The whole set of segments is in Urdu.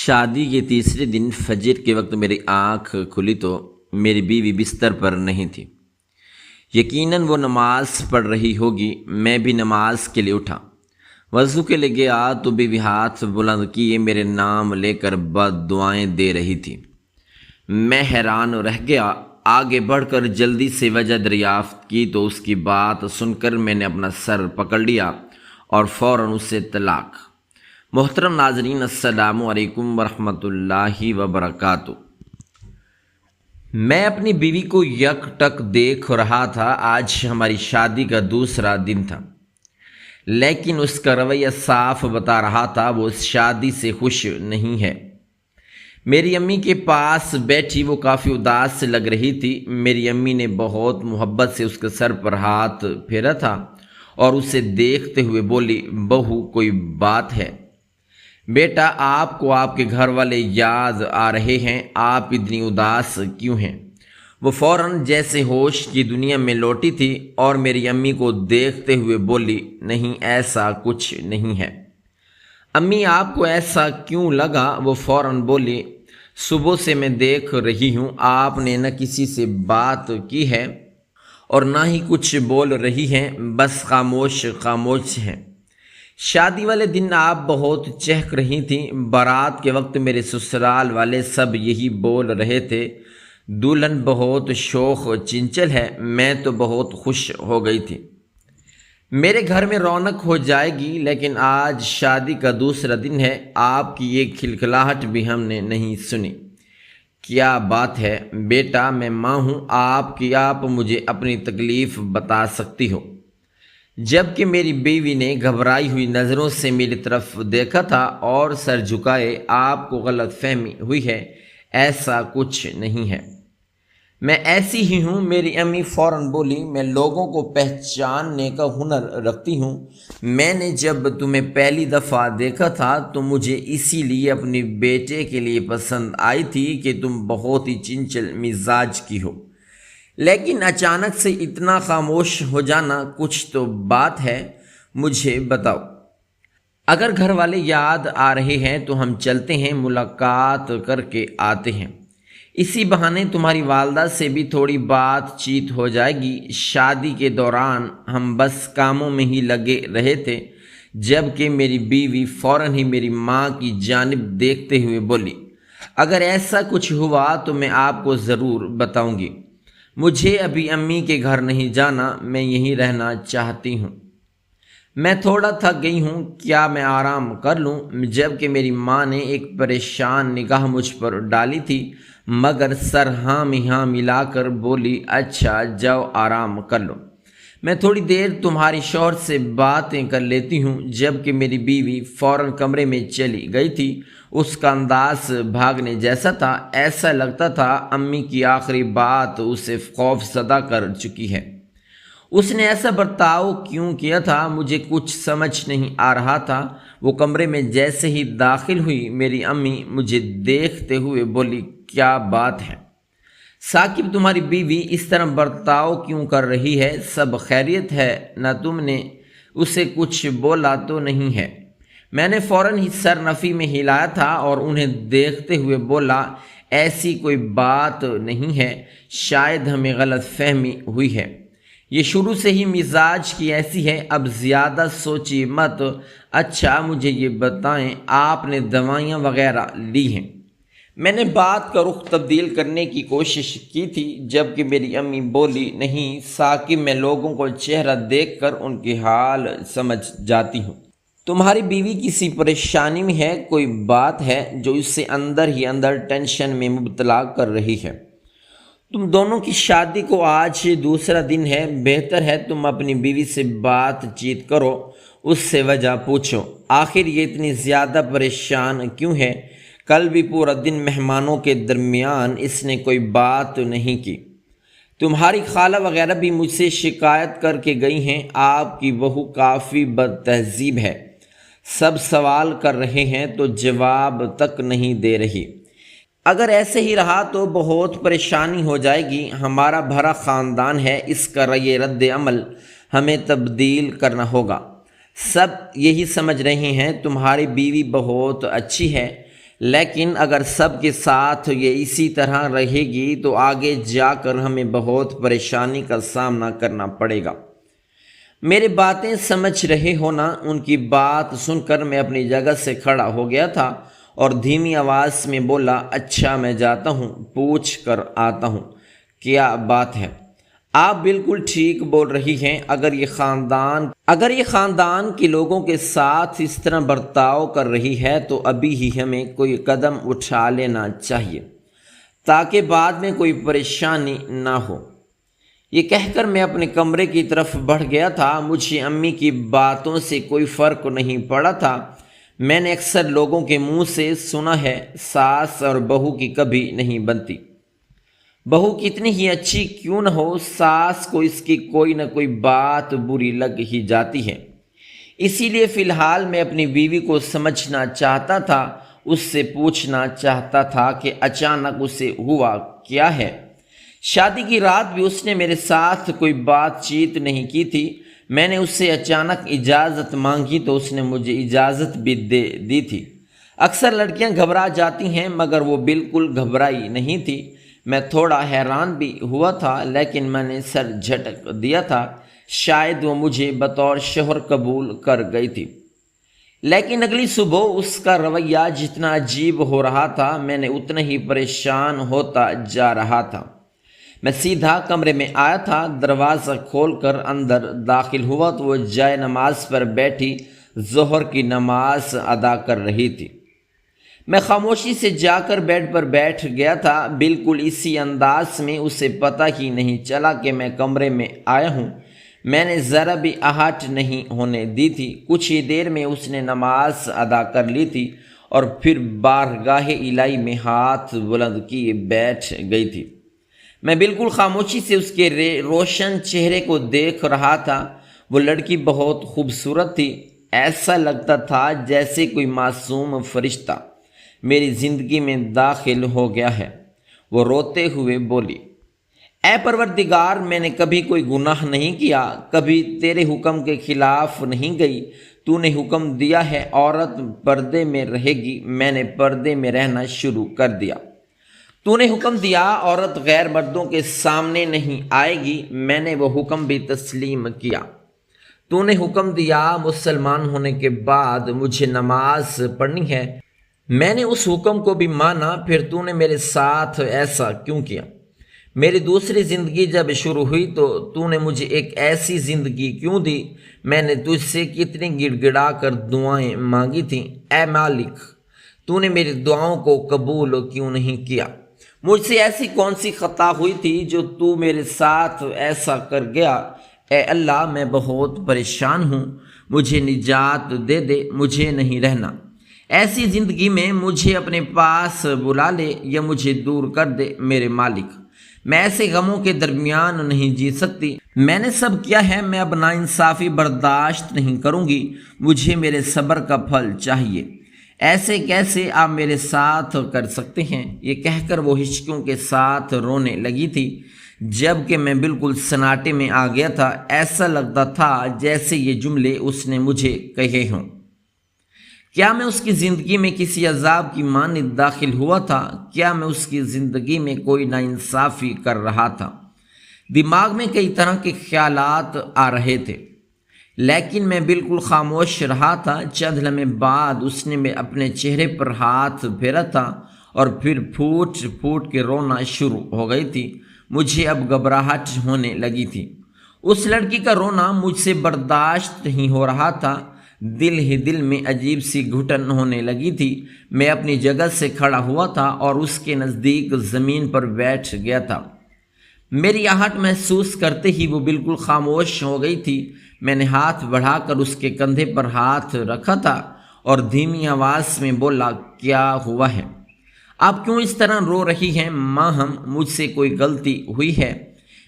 شادی کے تیسرے دن فجر کے وقت میری آنکھ کھلی تو میری بیوی بستر پر نہیں تھی۔ یقیناً وہ نماز پڑھ رہی ہوگی۔ میں بھی نماز کے لیے اٹھا، وضو کے لیے گیا تو بیوی ہاتھ بلند کیے میرے نام لے کر بد دعائیں دے رہی تھی۔ میں حیران رہ گیا۔ آگے بڑھ کر جلدی سے وجہ دریافت کی تو اس کی بات سن کر میں نے اپنا سر پکڑ لیا اور فوراً اسے طلاق۔ محترم ناظرین، السلام علیکم ورحمۃ اللہ وبرکاتہ۔ میں اپنی بیوی کو یک ٹک دیکھ رہا تھا۔ آج ہماری شادی کا دوسرا دن تھا، لیکن اس کا رویہ صاف بتا رہا تھا وہ اس شادی سے خوش نہیں ہے۔ میری امی کے پاس بیٹھی وہ کافی اداس لگ رہی تھی۔ میری امی نے بہت محبت سے اس کے سر پر ہاتھ پھیرا تھا اور اسے دیکھتے ہوئے بولی، بہو کوئی بات ہے؟ بیٹا، آپ کو آپ کے گھر والے یاد آ رہے ہیں، آپ اتنی اداس کیوں ہیں؟ وہ فوراً جیسے ہوش کی دنیا میں لوٹی تھی اور میری امی کو دیکھتے ہوئے بولی، نہیں ایسا کچھ نہیں ہے۔ امی، آپ کو ایسا کیوں لگا؟ وہ فوراً بولی، صبح سے میں دیکھ رہی ہوں آپ نے نہ کسی سے بات کی ہے اور نہ ہی کچھ بول رہی ہیں، بس خاموش خاموش ہیں۔ شادی والے دن آپ بہت چہک رہی تھیں۔ بارات کے وقت میرے سسرال والے سب یہی بول رہے تھے، دلہن بہت شوخ چنچل ہے۔ میں تو بہت خوش ہو گئی تھی، میرے گھر میں رونق ہو جائے گی۔ لیکن آج شادی کا دوسرا دن ہے، آپ کی یہ کھلکھلاہٹ بھی ہم نے نہیں سنی۔ کیا بات ہے بیٹا؟ میں ماں ہوں آپ کی، آپ مجھے اپنی تکلیف بتا سکتی ہو۔ جبکہ میری بیوی نے گھبرائی ہوئی نظروں سے میری طرف دیکھا تھا اور سر جھکائے، آپ کو غلط فہمی ہوئی ہے، ایسا کچھ نہیں ہے، میں ایسی ہی ہوں۔ میری امی فوراً بولی، میں لوگوں کو پہچاننے کا ہنر رکھتی ہوں۔ میں نے جب تمہیں پہلی دفعہ دیکھا تھا تو مجھے اسی لیے اپنے بیٹے کے لیے پسند آئی تھی کہ تم بہت ہی چنچل مزاج کی ہو، لیکن اچانک سے اتنا خاموش ہو جانا، کچھ تو بات ہے، مجھے بتاؤ۔ اگر گھر والے یاد آ رہے ہیں تو ہم چلتے ہیں، ملاقات کر کے آتے ہیں، اسی بہانے تمہاری والدہ سے بھی تھوڑی بات چیت ہو جائے گی۔ شادی کے دوران ہم بس کاموں میں ہی لگے رہے تھے، جبکہ میری بیوی فوراً ہی میری ماں کی جانب دیکھتے ہوئے بولی، اگر ایسا کچھ ہوا تو میں آپ کو ضرور بتاؤں گی۔ مجھے ابھی امی کے گھر نہیں جانا، میں یہیں رہنا چاہتی ہوں، میں تھوڑا تھک گئی ہوں، کیا میں آرام کر لوں؟ جبکہ میری ماں نے ایک پریشان نگاہ مجھ پر ڈالی تھی، مگر سر ہاں میں ہاں ملا کر بولی، اچھا جاؤ آرام کر لو، میں تھوڑی دیر تمہاری شوہر سے باتیں کر لیتی ہوں۔ جبکہ میری بیوی فوراً کمرے میں چلی گئی تھی۔ اس کا انداز بھاگنے جیسا تھا، ایسا لگتا تھا امی کی آخری بات اسے خوف زدہ کر چکی ہے۔ اس نے ایسا برتاؤ کیوں کیا تھا؟ مجھے کچھ سمجھ نہیں آ رہا تھا۔ وہ کمرے میں جیسے ہی داخل ہوئی، میری امی مجھے دیکھتے ہوئے بولی، کیا بات ہے ثاقب، تمہاری بیوی اس طرح برتاؤ کیوں کر رہی ہے؟ سب خیریت ہے نہ؟ تم نے اسے کچھ بولا تو نہیں ہے؟ میں نے فوراً ہی سر نفی میں ہلایا تھا اور انہیں دیکھتے ہوئے بولا، ایسی کوئی بات نہیں ہے، شاید ہمیں غلط فہمی ہوئی ہے، یہ شروع سے ہی مزاج کی ایسی ہے، اب زیادہ سوچی مت۔ اچھا مجھے یہ بتائیں، آپ نے دوائیاں وغیرہ لی ہیں؟ میں نے بات کا رخ تبدیل کرنے کی کوشش کی تھی، جبکہ میری امی بولی، نہیں ثاقب، میں لوگوں کو چہرہ دیکھ کر ان کی حال سمجھ جاتی ہوں۔ تمہاری بیوی کسی پریشانی میں ہے، کوئی بات ہے جو اس سے اندر ہی اندر ٹینشن میں مبتلا کر رہی ہے۔ تم دونوں کی شادی کو آج دوسرا دن ہے، بہتر ہے تم اپنی بیوی سے بات چیت کرو، اس سے وجہ پوچھو، آخر یہ اتنی زیادہ پریشان کیوں ہے؟ کل بھی پورا دن مہمانوں کے درمیان اس نے کوئی بات نہیں کی۔ تمہاری خالہ وغیرہ بھی مجھ سے شکایت کر کے گئی ہیں، آپ کی بہو کافی بد تہذیب ہے، سب سوال کر رہے ہیں تو جواب تک نہیں دے رہی۔ اگر ایسے ہی رہا تو بہت پریشانی ہو جائے گی، ہمارا بھرا خاندان ہے، اس کا یہ رد عمل ہمیں تبدیل کرنا ہوگا۔ سب یہی سمجھ رہے ہیں تمہاری بیوی بہت اچھی ہے، لیکن اگر سب کے ساتھ یہ اسی طرح رہے گی تو آگے جا کر ہمیں بہت پریشانی کا سامنا کرنا پڑے گا۔ میری باتیں سمجھ رہے ہو نا؟ ان کی بات سن کر میں اپنی جگہ سے کھڑا ہو گیا تھا اور دھیمی آواز میں بولا، اچھا میں جاتا ہوں، پوچھ کر آتا ہوں کیا بات ہے۔ آپ بالکل ٹھیک بول رہی ہیں، اگر یہ خاندان کے لوگوں کے ساتھ اس طرح برتاؤ کر رہی ہے تو ابھی ہی ہمیں کوئی قدم اٹھا لینا چاہیے تاکہ بعد میں کوئی پریشانی نہ ہو۔ یہ کہہ کر میں اپنے کمرے کی طرف بڑھ گیا تھا۔ مجھے امی کی باتوں سے کوئی فرق نہیں پڑا تھا۔ میں نے اکثر لوگوں کے منہ سے سنا ہے، ساس اور بہو کی کبھی نہیں بنتی۔ بہو کتنی ہی اچھی کیوں نہ ہو، ساس کو اس کی کوئی نہ کوئی بات بری لگ ہی جاتی ہے۔ اسی لیے فی الحال میں اپنی بیوی کو سمجھنا چاہتا تھا، اس سے پوچھنا چاہتا تھا کہ اچانک اسے ہوا کیا ہے۔ شادی کی رات بھی اس نے میرے ساتھ کوئی بات چیت نہیں کی تھی۔ میں نے اس سے اچانک اجازت مانگی تو اس نے مجھے اجازت بھی دے دی تھی۔ اکثر لڑکیاں گھبرا جاتی ہیں مگر وہ بالکل گھبرائی نہیں تھی۔ میں تھوڑا حیران بھی ہوا تھا لیکن میں نے سر جھٹک دیا تھا، شاید وہ مجھے بطور شوہر قبول کر گئی تھی۔ لیکن اگلی صبح اس کا رویہ جتنا عجیب ہو رہا تھا میں نے اتنا ہی پریشان ہوتا جا رہا تھا۔ میں سیدھا کمرے میں آیا تھا، دروازہ کھول کر اندر داخل ہوا تو وہ جائے نماز پر بیٹھی ظہر کی نماز ادا کر رہی تھی۔ میں خاموشی سے جا کر بیڈ پر بیٹھ گیا تھا، بالکل اسی انداز میں اسے پتہ ہی نہیں چلا کہ میں کمرے میں آیا ہوں۔ میں نے ذرا بھی آہٹ نہیں ہونے دی تھی۔ کچھ ہی دیر میں اس نے نماز ادا کر لی تھی اور پھر بارگاہ الہی میں ہاتھ بلند کیے بیٹھ گئی تھی۔ میں بالکل خاموشی سے اس کے روشن چہرے کو دیکھ رہا تھا۔ وہ لڑکی بہت خوبصورت تھی، ایسا لگتا تھا جیسے کوئی معصوم فرشتہ میری زندگی میں داخل ہو گیا ہے۔ وہ روتے ہوئے بولی، اے پروردگار، میں نے کبھی کوئی گناہ نہیں کیا، کبھی تیرے حکم کے خلاف نہیں گئی۔ تو نے حکم دیا ہے عورت پردے میں رہے گی، میں نے پردے میں رہنا شروع کر دیا۔ تو نے حکم دیا عورت غیر مردوں کے سامنے نہیں آئے گی، میں نے وہ حکم بھی تسلیم کیا۔ تو نے حکم دیا مسلمان ہونے کے بعد مجھے نماز پڑھنی ہے، میں نے اس حکم کو بھی مانا۔ پھر تو نے میرے ساتھ ایسا کیوں کیا؟ میری دوسری زندگی جب شروع ہوئی تو نے مجھے ایک ایسی زندگی کیوں دی؟ میں نے تجھ سے کتنی گڑ گڑا کر دعائیں مانگی تھیں، اے مالک، تو نے میری دعاؤں کو قبول کیوں نہیں کیا؟ مجھ سے ایسی کون سی خطا ہوئی تھی جو تو میرے ساتھ ایسا کر گیا؟ اے اللہ، میں بہت پریشان ہوں، مجھے نجات دے دے، مجھے نہیں رہنا ایسی زندگی میں، مجھے اپنے پاس بلا لے یا مجھے دور کر دے میرے مالک۔ میں ایسے غموں کے درمیان نہیں جی سکتی۔ میں نے سب کیا ہے، میں اب ناانصافی برداشت نہیں کروں گی، مجھے میرے صبر کا پھل چاہیے۔ ایسے کیسے آپ میرے ساتھ کر سکتے ہیں؟ یہ کہہ کر وہ ہچکیوں کے ساتھ رونے لگی تھی، جب کہ میں بالکل سناٹے میں آ گیا تھا۔ ایسا لگتا تھا جیسے یہ جملے اس نے مجھے کہے ہوں۔ کیا میں اس کی زندگی میں کسی عذاب کی مانند داخل ہوا تھا؟ کیا میں اس کی زندگی میں کوئی ناانصافی کر رہا تھا؟ دماغ میں کئی طرح کے خیالات آ رہے تھے لیکن میں بالکل خاموش رہا تھا۔ چند لمحے بعد اس نے اپنے چہرے پر ہاتھ پھیرا تھا اور پھر پھوٹ پھوٹ کے رونا شروع ہو گئی تھی۔ مجھے اب گھبراہٹ ہونے لگی تھی۔ اس لڑکی کا رونا مجھ سے برداشت نہیں ہو رہا تھا۔ دل ہی دل میں عجیب سی گھٹن ہونے لگی تھی۔ میں اپنی جگہ سے کھڑا ہوا تھا اور اس کے نزدیک زمین پر بیٹھ گیا تھا۔ میری آہٹ محسوس کرتے ہی وہ بالکل خاموش ہو گئی تھی۔ میں نے ہاتھ بڑھا کر اس کے کندھے پر ہاتھ رکھا تھا اور دھیمی آواز میں بولا، کیا ہوا ہے؟ آپ کیوں اس طرح رو رہی ہیں ماہم؟ مجھ سے کوئی غلطی ہوئی ہے؟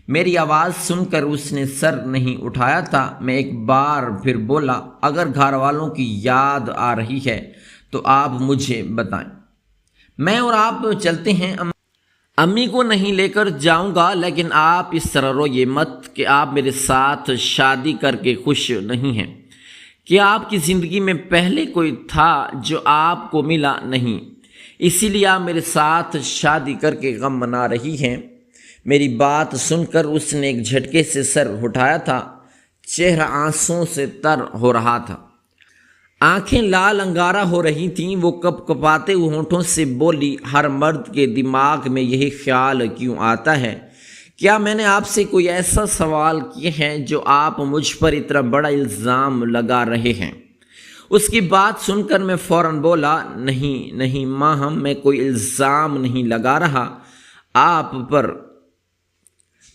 میری آواز سن کر اس نے سر نہیں اٹھایا تھا۔ میں ایک بار پھر بولا، اگر گھر والوں کی یاد آ رہی ہے تو آپ مجھے بتائیں، میں اور آپ چلتے ہیں۔ امی کو نہیں لے کر جاؤں گا، لیکن آپ اس طرح روئیے مت کہ آپ میرے ساتھ شادی کر کے خوش نہیں ہیں۔ کیا آپ کی زندگی میں پہلے کوئی تھا جو آپ کو ملا نہیں؟ اسی لیے آپ میرے ساتھ شادی کر کے غم منا رہی ہیں۔ میری بات سن کر اس نے ایک جھٹکے سے سر اٹھایا تھا، چہرہ آنسوؤں سے تر ہو رہا تھا، آنکھیں لال انگارہ ہو رہی تھیں۔ وہ کپ کپاتے ہوئے ہونٹوں سے بولی، ہر مرد کے دماغ میں یہی خیال کیوں آتا ہے؟ کیا میں نے آپ سے کوئی ایسا سوال کیے ہیں جو آپ مجھ پر اتنا بڑا الزام لگا رہے ہیں؟ اس کی بات سن کر میں فوراً بولا، نہیں ماہم، میں کوئی الزام نہیں لگا رہا آپ پر،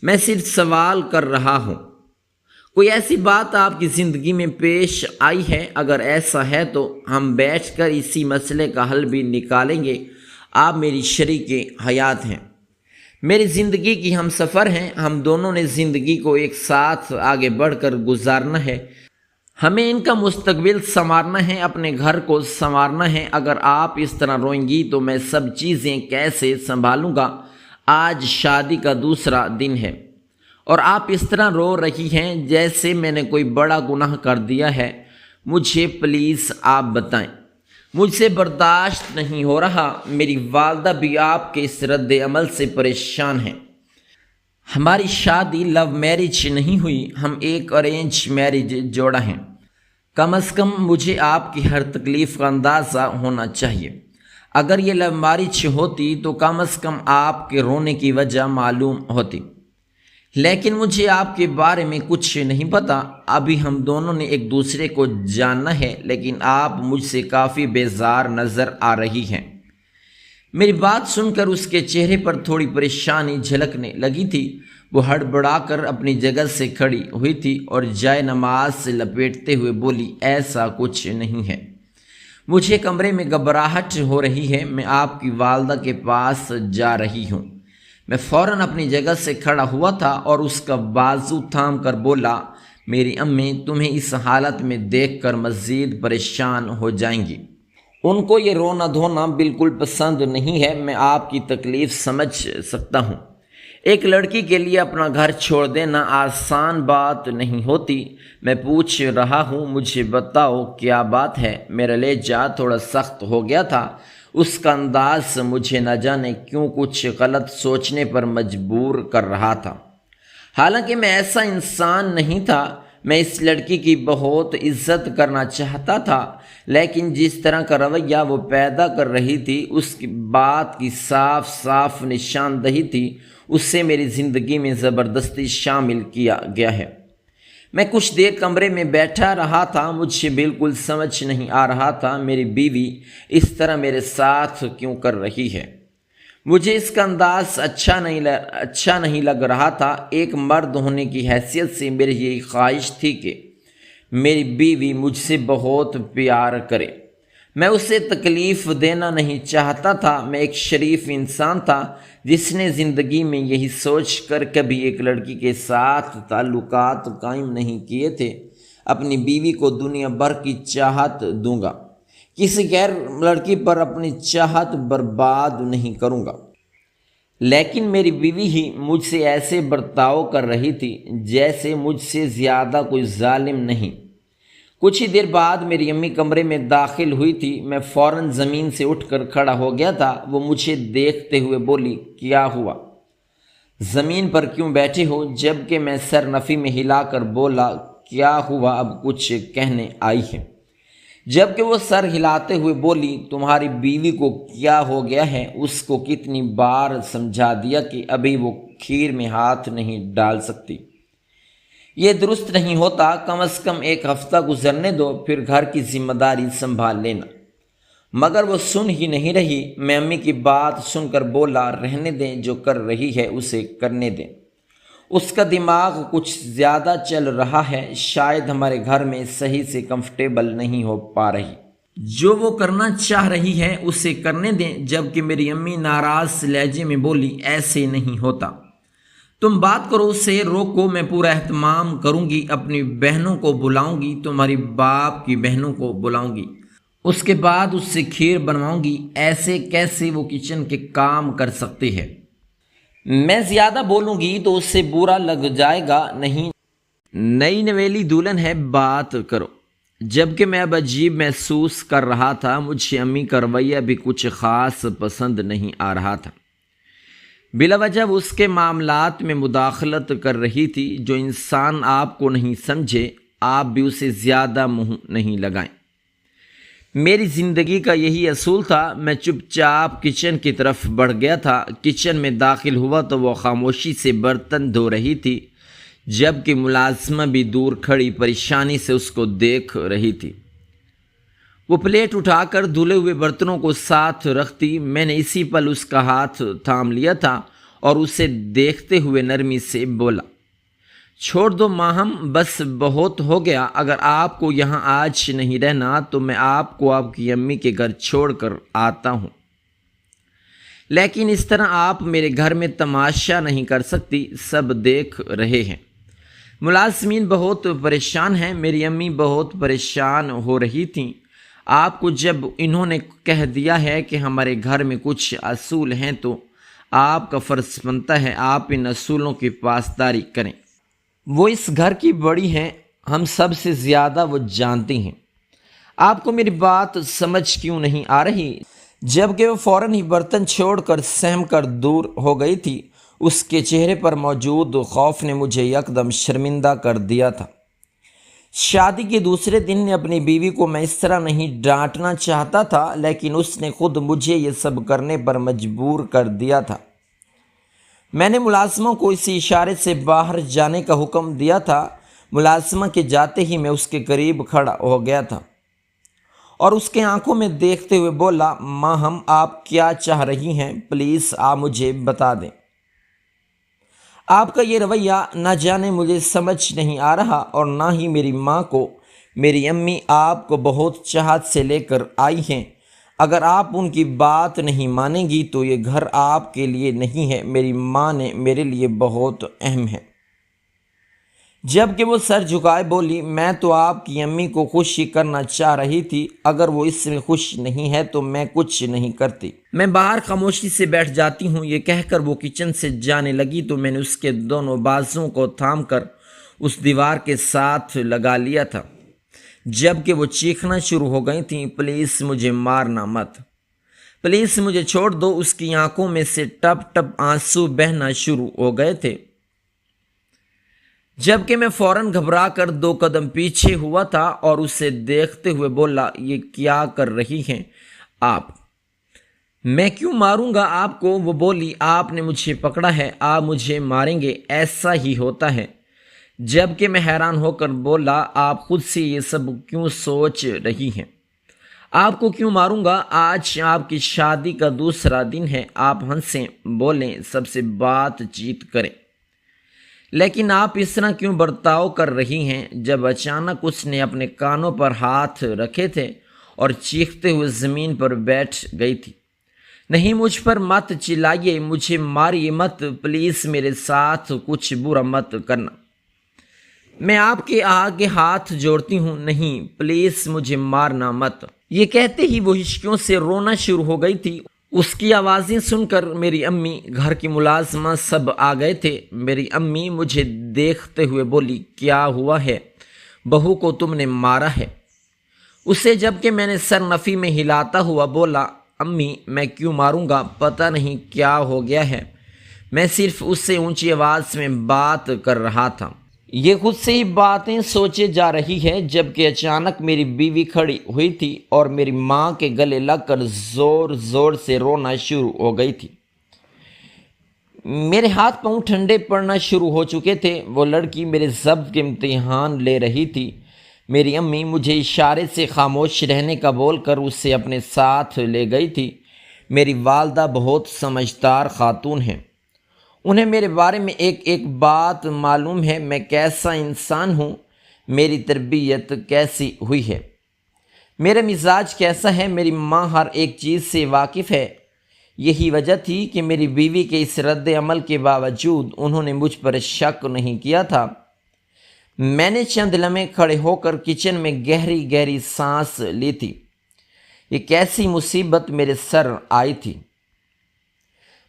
میں صرف سوال کر رہا ہوں۔ کوئی ایسی بات آپ کی زندگی میں پیش آئی ہے؟ اگر ایسا ہے تو ہم بیٹھ کر اسی مسئلے کا حل بھی نکالیں گے۔ آپ میری شریک حیات ہیں، میری زندگی کی ہم سفر ہیں، ہم دونوں نے زندگی کو ایک ساتھ آگے بڑھ کر گزارنا ہے، ہمیں ان کا مستقبل سنوارنا ہے، اپنے گھر کو سنوارنا ہے۔ اگر آپ اس طرح روئیں گی تو میں سب چیزیں کیسے سنبھالوں گا؟ آج شادی کا دوسرا دن ہے اور آپ اس طرح رو رہی ہیں جیسے میں نے کوئی بڑا گناہ کر دیا ہے۔ مجھے پلیز آپ بتائیں، مجھ سے برداشت نہیں ہو رہا۔ میری والدہ بھی آپ کے اس رد عمل سے پریشان ہیں۔ ہماری شادی لو میرج نہیں ہوئی، ہم ایک ارینج میرج جوڑا ہیں۔ کم از کم مجھے آپ کی ہر تکلیف کا اندازہ ہونا چاہیے۔ اگر یہ لو میرج ہوتی تو کم از کم آپ کے رونے کی وجہ معلوم ہوتی، لیکن مجھے آپ کے بارے میں کچھ نہیں پتا۔ ابھی ہم دونوں نے ایک دوسرے کو جاننا ہے، لیکن آپ مجھ سے کافی بیزار نظر آ رہی ہیں۔ میری بات سن کر اس کے چہرے پر تھوڑی پریشانی جھلکنے لگی تھی۔ وہ ہڑبڑا کر اپنی جگہ سے کھڑی ہوئی تھی اور جائے نماز سے لپیٹتے ہوئے بولی، ایسا کچھ نہیں ہے، مجھے کمرے میں گھبراہٹ ہو رہی ہے، میں آپ کی والدہ کے پاس جا رہی ہوں۔ میں فوراً اپنی جگہ سے کھڑا ہوا تھا اور اس کا بازو تھام کر بولا، میری امی تمہیں اس حالت میں دیکھ کر مزید پریشان ہو جائیں گی، ان کو یہ رونا دھونا بالکل پسند نہیں ہے۔ میں آپ کی تکلیف سمجھ سکتا ہوں، ایک لڑکی کے لیے اپنا گھر چھوڑ دینا آسان بات نہیں ہوتی۔ میں پوچھ رہا ہوں، مجھے بتاؤ کیا بات ہے؟ میرا لہجہ تھوڑا سخت ہو گیا تھا، اس کا انداز مجھے نہ جانے کیوں کچھ غلط سوچنے پر مجبور کر رہا تھا۔ حالانکہ میں ایسا انسان نہیں تھا، میں اس لڑکی کی بہت عزت کرنا چاہتا تھا، لیکن جس طرح کا رویہ وہ پیدا کر رہی تھی، اس کی بات کی صاف صاف نشاندہی تھی، اس سے میری زندگی میں زبردستی شامل کیا گیا ہے۔ میں کچھ دیر کمرے میں بیٹھا رہا تھا، مجھے بالکل سمجھ نہیں آ رہا تھا میری بیوی اس طرح میرے ساتھ کیوں کر رہی ہے۔ مجھے اس کا انداز اچھا نہیں لگ رہا تھا۔ ایک مرد ہونے کی حیثیت سے میری یہی خواہش تھی کہ میری بیوی مجھ سے بہت پیار کرے، میں اسے تکلیف دینا نہیں چاہتا تھا۔ میں ایک شریف انسان تھا جس نے زندگی میں یہی سوچ کر کبھی ایک لڑکی کے ساتھ تعلقات قائم نہیں کیے تھے، اپنی بیوی کو دنیا بھر کی چاہت دوں گا، کسی غیر لڑکی پر اپنی چاہت برباد نہیں کروں گا۔ لیکن میری بیوی ہی مجھ سے ایسے برتاؤ کر رہی تھی جیسے مجھ سے زیادہ کوئی ظالم نہیں۔ کچھ ہی دیر بعد میری امی کمرے میں داخل ہوئی تھی۔ میں فوراً زمین سے اٹھ کر کھڑا ہو گیا تھا۔ وہ مجھے دیکھتے ہوئے بولی، کیا ہوا؟ زمین پر کیوں بیٹھے ہو؟ جبکہ میں سر نفی میں ہلا کر بولا، کیا ہوا؟ اب کچھ کہنے آئی ہے؟ جبکہ وہ سر ہلاتے ہوئے بولی، تمہاری بیوی کو کیا ہو گیا ہے؟ اس کو کتنی بار سمجھا دیا کہ ابھی وہ کھیر میں ہاتھ نہیں ڈال سکتی، یہ درست نہیں ہوتا، کم از کم ایک ہفتہ گزرنے دو، پھر گھر کی ذمہ داری سنبھال لینا۔ مگر وہ سن ہی نہیں رہی۔ میں امی کی بات سن کر بولا، رہنے دیں، جو کر رہی ہے اسے کرنے دیں، اس کا دماغ کچھ زیادہ چل رہا ہے، شاید ہمارے گھر میں صحیح سے کمفرٹیبل نہیں ہو پا رہی، جو وہ کرنا چاہ رہی ہے اسے کرنے دیں۔ جبکہ میری امی ناراض لہجے میں بولی، ایسے نہیں ہوتا، تم بات کرو، اسے روکو، میں پورا اہتمام کروں گی، اپنی بہنوں کو بلاؤں گی، تمہاری باپ کی بہنوں کو بلاؤں گی، اس کے بعد اس سے کھیر بنواؤں گی۔ ایسے کیسے وہ کچن کے کام کر سکتی ہے؟ میں زیادہ بولوں گی تو اس سے برا لگ جائے گا، نہیں، نئی نویلی دلہن ہے، بات کرو۔ جبکہ میں اب عجیب محسوس کر رہا تھا، مجھے امی کا رویہ بھی کچھ خاص پسند نہیں آ رہا تھا۔ بلا وجہ وہ اس کے معاملات میں مداخلت کر رہی تھی۔ جو انسان آپ کو نہیں سمجھے، آپ بھی اسے زیادہ منہ نہیں لگائیں۔ میری زندگی کا یہی اصول تھا۔ میں چپ چاپ کچن کی طرف بڑھ گیا تھا۔ کچن میں داخل ہوا تو وہ خاموشی سے برتن دھو رہی تھی، جبکہ ملازمہ بھی دور کھڑی پریشانی سے اس کو دیکھ رہی تھی۔ وہ پلیٹ اٹھا کر دھلے ہوئے برتنوں کو ساتھ رکھتی۔ میں نے اسی پل اس کا ہاتھ تھام لیا تھا اور اسے دیکھتے ہوئے نرمی سے بولا، چھوڑ دو ماہم، بس بہت ہو گیا۔ اگر آپ کو یہاں آج نہیں رہنا تو میں آپ کو آپ کی امی کے گھر چھوڑ کر آتا ہوں، لیکن اس طرح آپ میرے گھر میں تماشا نہیں کر سکتی، سب دیکھ رہے ہیں۔ ملازمین بہت پریشان ہیں۔ میری امی بہت پریشان ہو رہی تھیں۔ آپ کو جب انہوں نے کہہ دیا ہے کہ ہمارے گھر میں کچھ اصول ہیں تو آپ کا فرض بنتا ہے آپ ان اصولوں کی پاسداری کریں۔ وہ اس گھر کی بڑی ہیں، ہم سب سے زیادہ وہ جانتی ہیں۔ آپ کو میری بات سمجھ کیوں نہیں آ رہی؟ جبکہ وہ فوراً ہی برتن چھوڑ کر سہم کر دور ہو گئی تھی۔ اس کے چہرے پر موجود خوف نے مجھے یکدم شرمندہ کر دیا تھا۔ شادی کے دوسرے دن اپنی بیوی کو میں اس طرح نہیں ڈانٹنا چاہتا تھا، لیکن اس نے خود مجھے یہ سب کرنے پر مجبور کر دیا تھا۔ میں نے ملازموں کو اسی اشارے سے باہر جانے کا حکم دیا تھا۔ ملازمہ کے جاتے ہی میں اس کے قریب کھڑا ہو گیا تھا اور اس کے آنکھوں میں دیکھتے ہوئے بولا، ماہم آپ کیا چاہ رہی ہیں؟ پلیز آپ مجھے بتا دیں۔ آپ کا یہ رویہ نہ جانے مجھے سمجھ نہیں آ رہا، اور نہ ہی میری ماں کو۔ میری امی آپ کو بہت چاہت سے لے کر آئی ہیں۔ اگر آپ ان کی بات نہیں مانیں گی تو یہ گھر آپ کے لیے نہیں ہے۔ میری ماں نے میرے لیے بہت اہم ہے۔ جبکہ وہ سر جھکائے بولی، میں تو آپ کی امی کو خوش ہی کرنا چاہ رہی تھی، اگر وہ اس میں خوش نہیں ہے تو میں کچھ نہیں کرتی۔ میں باہر خاموشی سے بیٹھ جاتی ہوں۔ یہ کہہ کر وہ کچن سے جانے لگی تو میں نے اس کے دونوں بازوؤں کو تھام کر اس دیوار کے ساتھ لگا لیا تھا، جبکہ وہ چیخنا شروع ہو گئی تھیں، پلیز مجھے مارنا مت، پلیز مجھے چھوڑ دو۔ اس کی آنکھوں میں سے ٹپ ٹپ آنسو بہنا شروع ہو گئے تھے، جبکہ میں فوراً گھبرا کر 2 قدم پیچھے ہوا تھا اور اسے دیکھتے ہوئے بولا، یہ کیا کر رہی ہیں آپ؟ میں کیوں ماروں گا آپ کو؟ وہ بولی، آپ نے مجھے پکڑا ہے، آپ مجھے ماریں گے، ایسا ہی ہوتا ہے۔ جبکہ میں حیران ہو کر بولا، آپ خود سے یہ سب کیوں سوچ رہی ہیں؟ آپ کو کیوں ماروں گا؟ آج آپ کی شادی کا دوسرا دن ہے، آپ ہنسیں، بولیں، سب سے بات چیت کریں، لیکن آپ اس طرح کیوں برتاؤ کر رہی ہیں؟ جب اچانک اس نے اپنے کانوں پر ہاتھ رکھے تھے اور چیختے ہوئے زمین پر بیٹھ گئی تھی۔ نہیں، مجھ پر مت چلائیے، مجھے ماریے مت، پلیز میرے ساتھ کچھ برا مت کرنا، میں آپ کے آگے ہاتھ جوڑتی ہوں، نہیں، پلیز مجھے مارنا مت۔ یہ کہتے ہی وہ ہچکیوں سے رونا شروع ہو گئی تھی۔ اس کی آوازیں سن کر میری امی، گھر کی ملازمہ سب آ گئے تھے۔ میری امی مجھے دیکھتے ہوئے بولی، کیا ہوا ہے؟ بہو کو تم نے مارا ہے؟ اسے جبکہ میں نے سر نفی میں ہلاتا ہوا بولا، امی میں کیوں ماروں گا؟ پتہ نہیں کیا ہو گیا ہے، میں صرف اس سے اونچی آواز میں بات کر رہا تھا۔ یہ خود سے ہی باتیں سوچے جا رہی ہے، جبکہ اچانک میری بیوی کھڑی ہوئی تھی اور میری ماں کے گلے لگ کر زور زور سے رونا شروع ہو گئی تھی۔ میرے ہاتھ پاؤں ٹھنڈے پڑنا شروع ہو چکے تھے۔ وہ لڑکی میرے ضبط کے امتحان لے رہی تھی۔ میری امی مجھے اشارے سے خاموش رہنے کا بول کر اسے اپنے ساتھ لے گئی تھی۔ میری والدہ بہت سمجھدار خاتون ہیں، انہیں میرے بارے میں ایک ایک بات معلوم ہے، میں کیسا انسان ہوں، میری تربیت کیسی ہوئی ہے، میرا مزاج کیسا ہے، میری ماں ہر ایک چیز سے واقف ہے۔ یہی وجہ تھی کہ میری بیوی کے اس رد عمل کے باوجود انہوں نے مجھ پر شک نہیں کیا تھا۔ میں نے چند لمحے کھڑے ہو کر کچن میں گہری گہری سانس لی تھی۔ یہ کیسی مصیبت میرے سر آئی تھی؟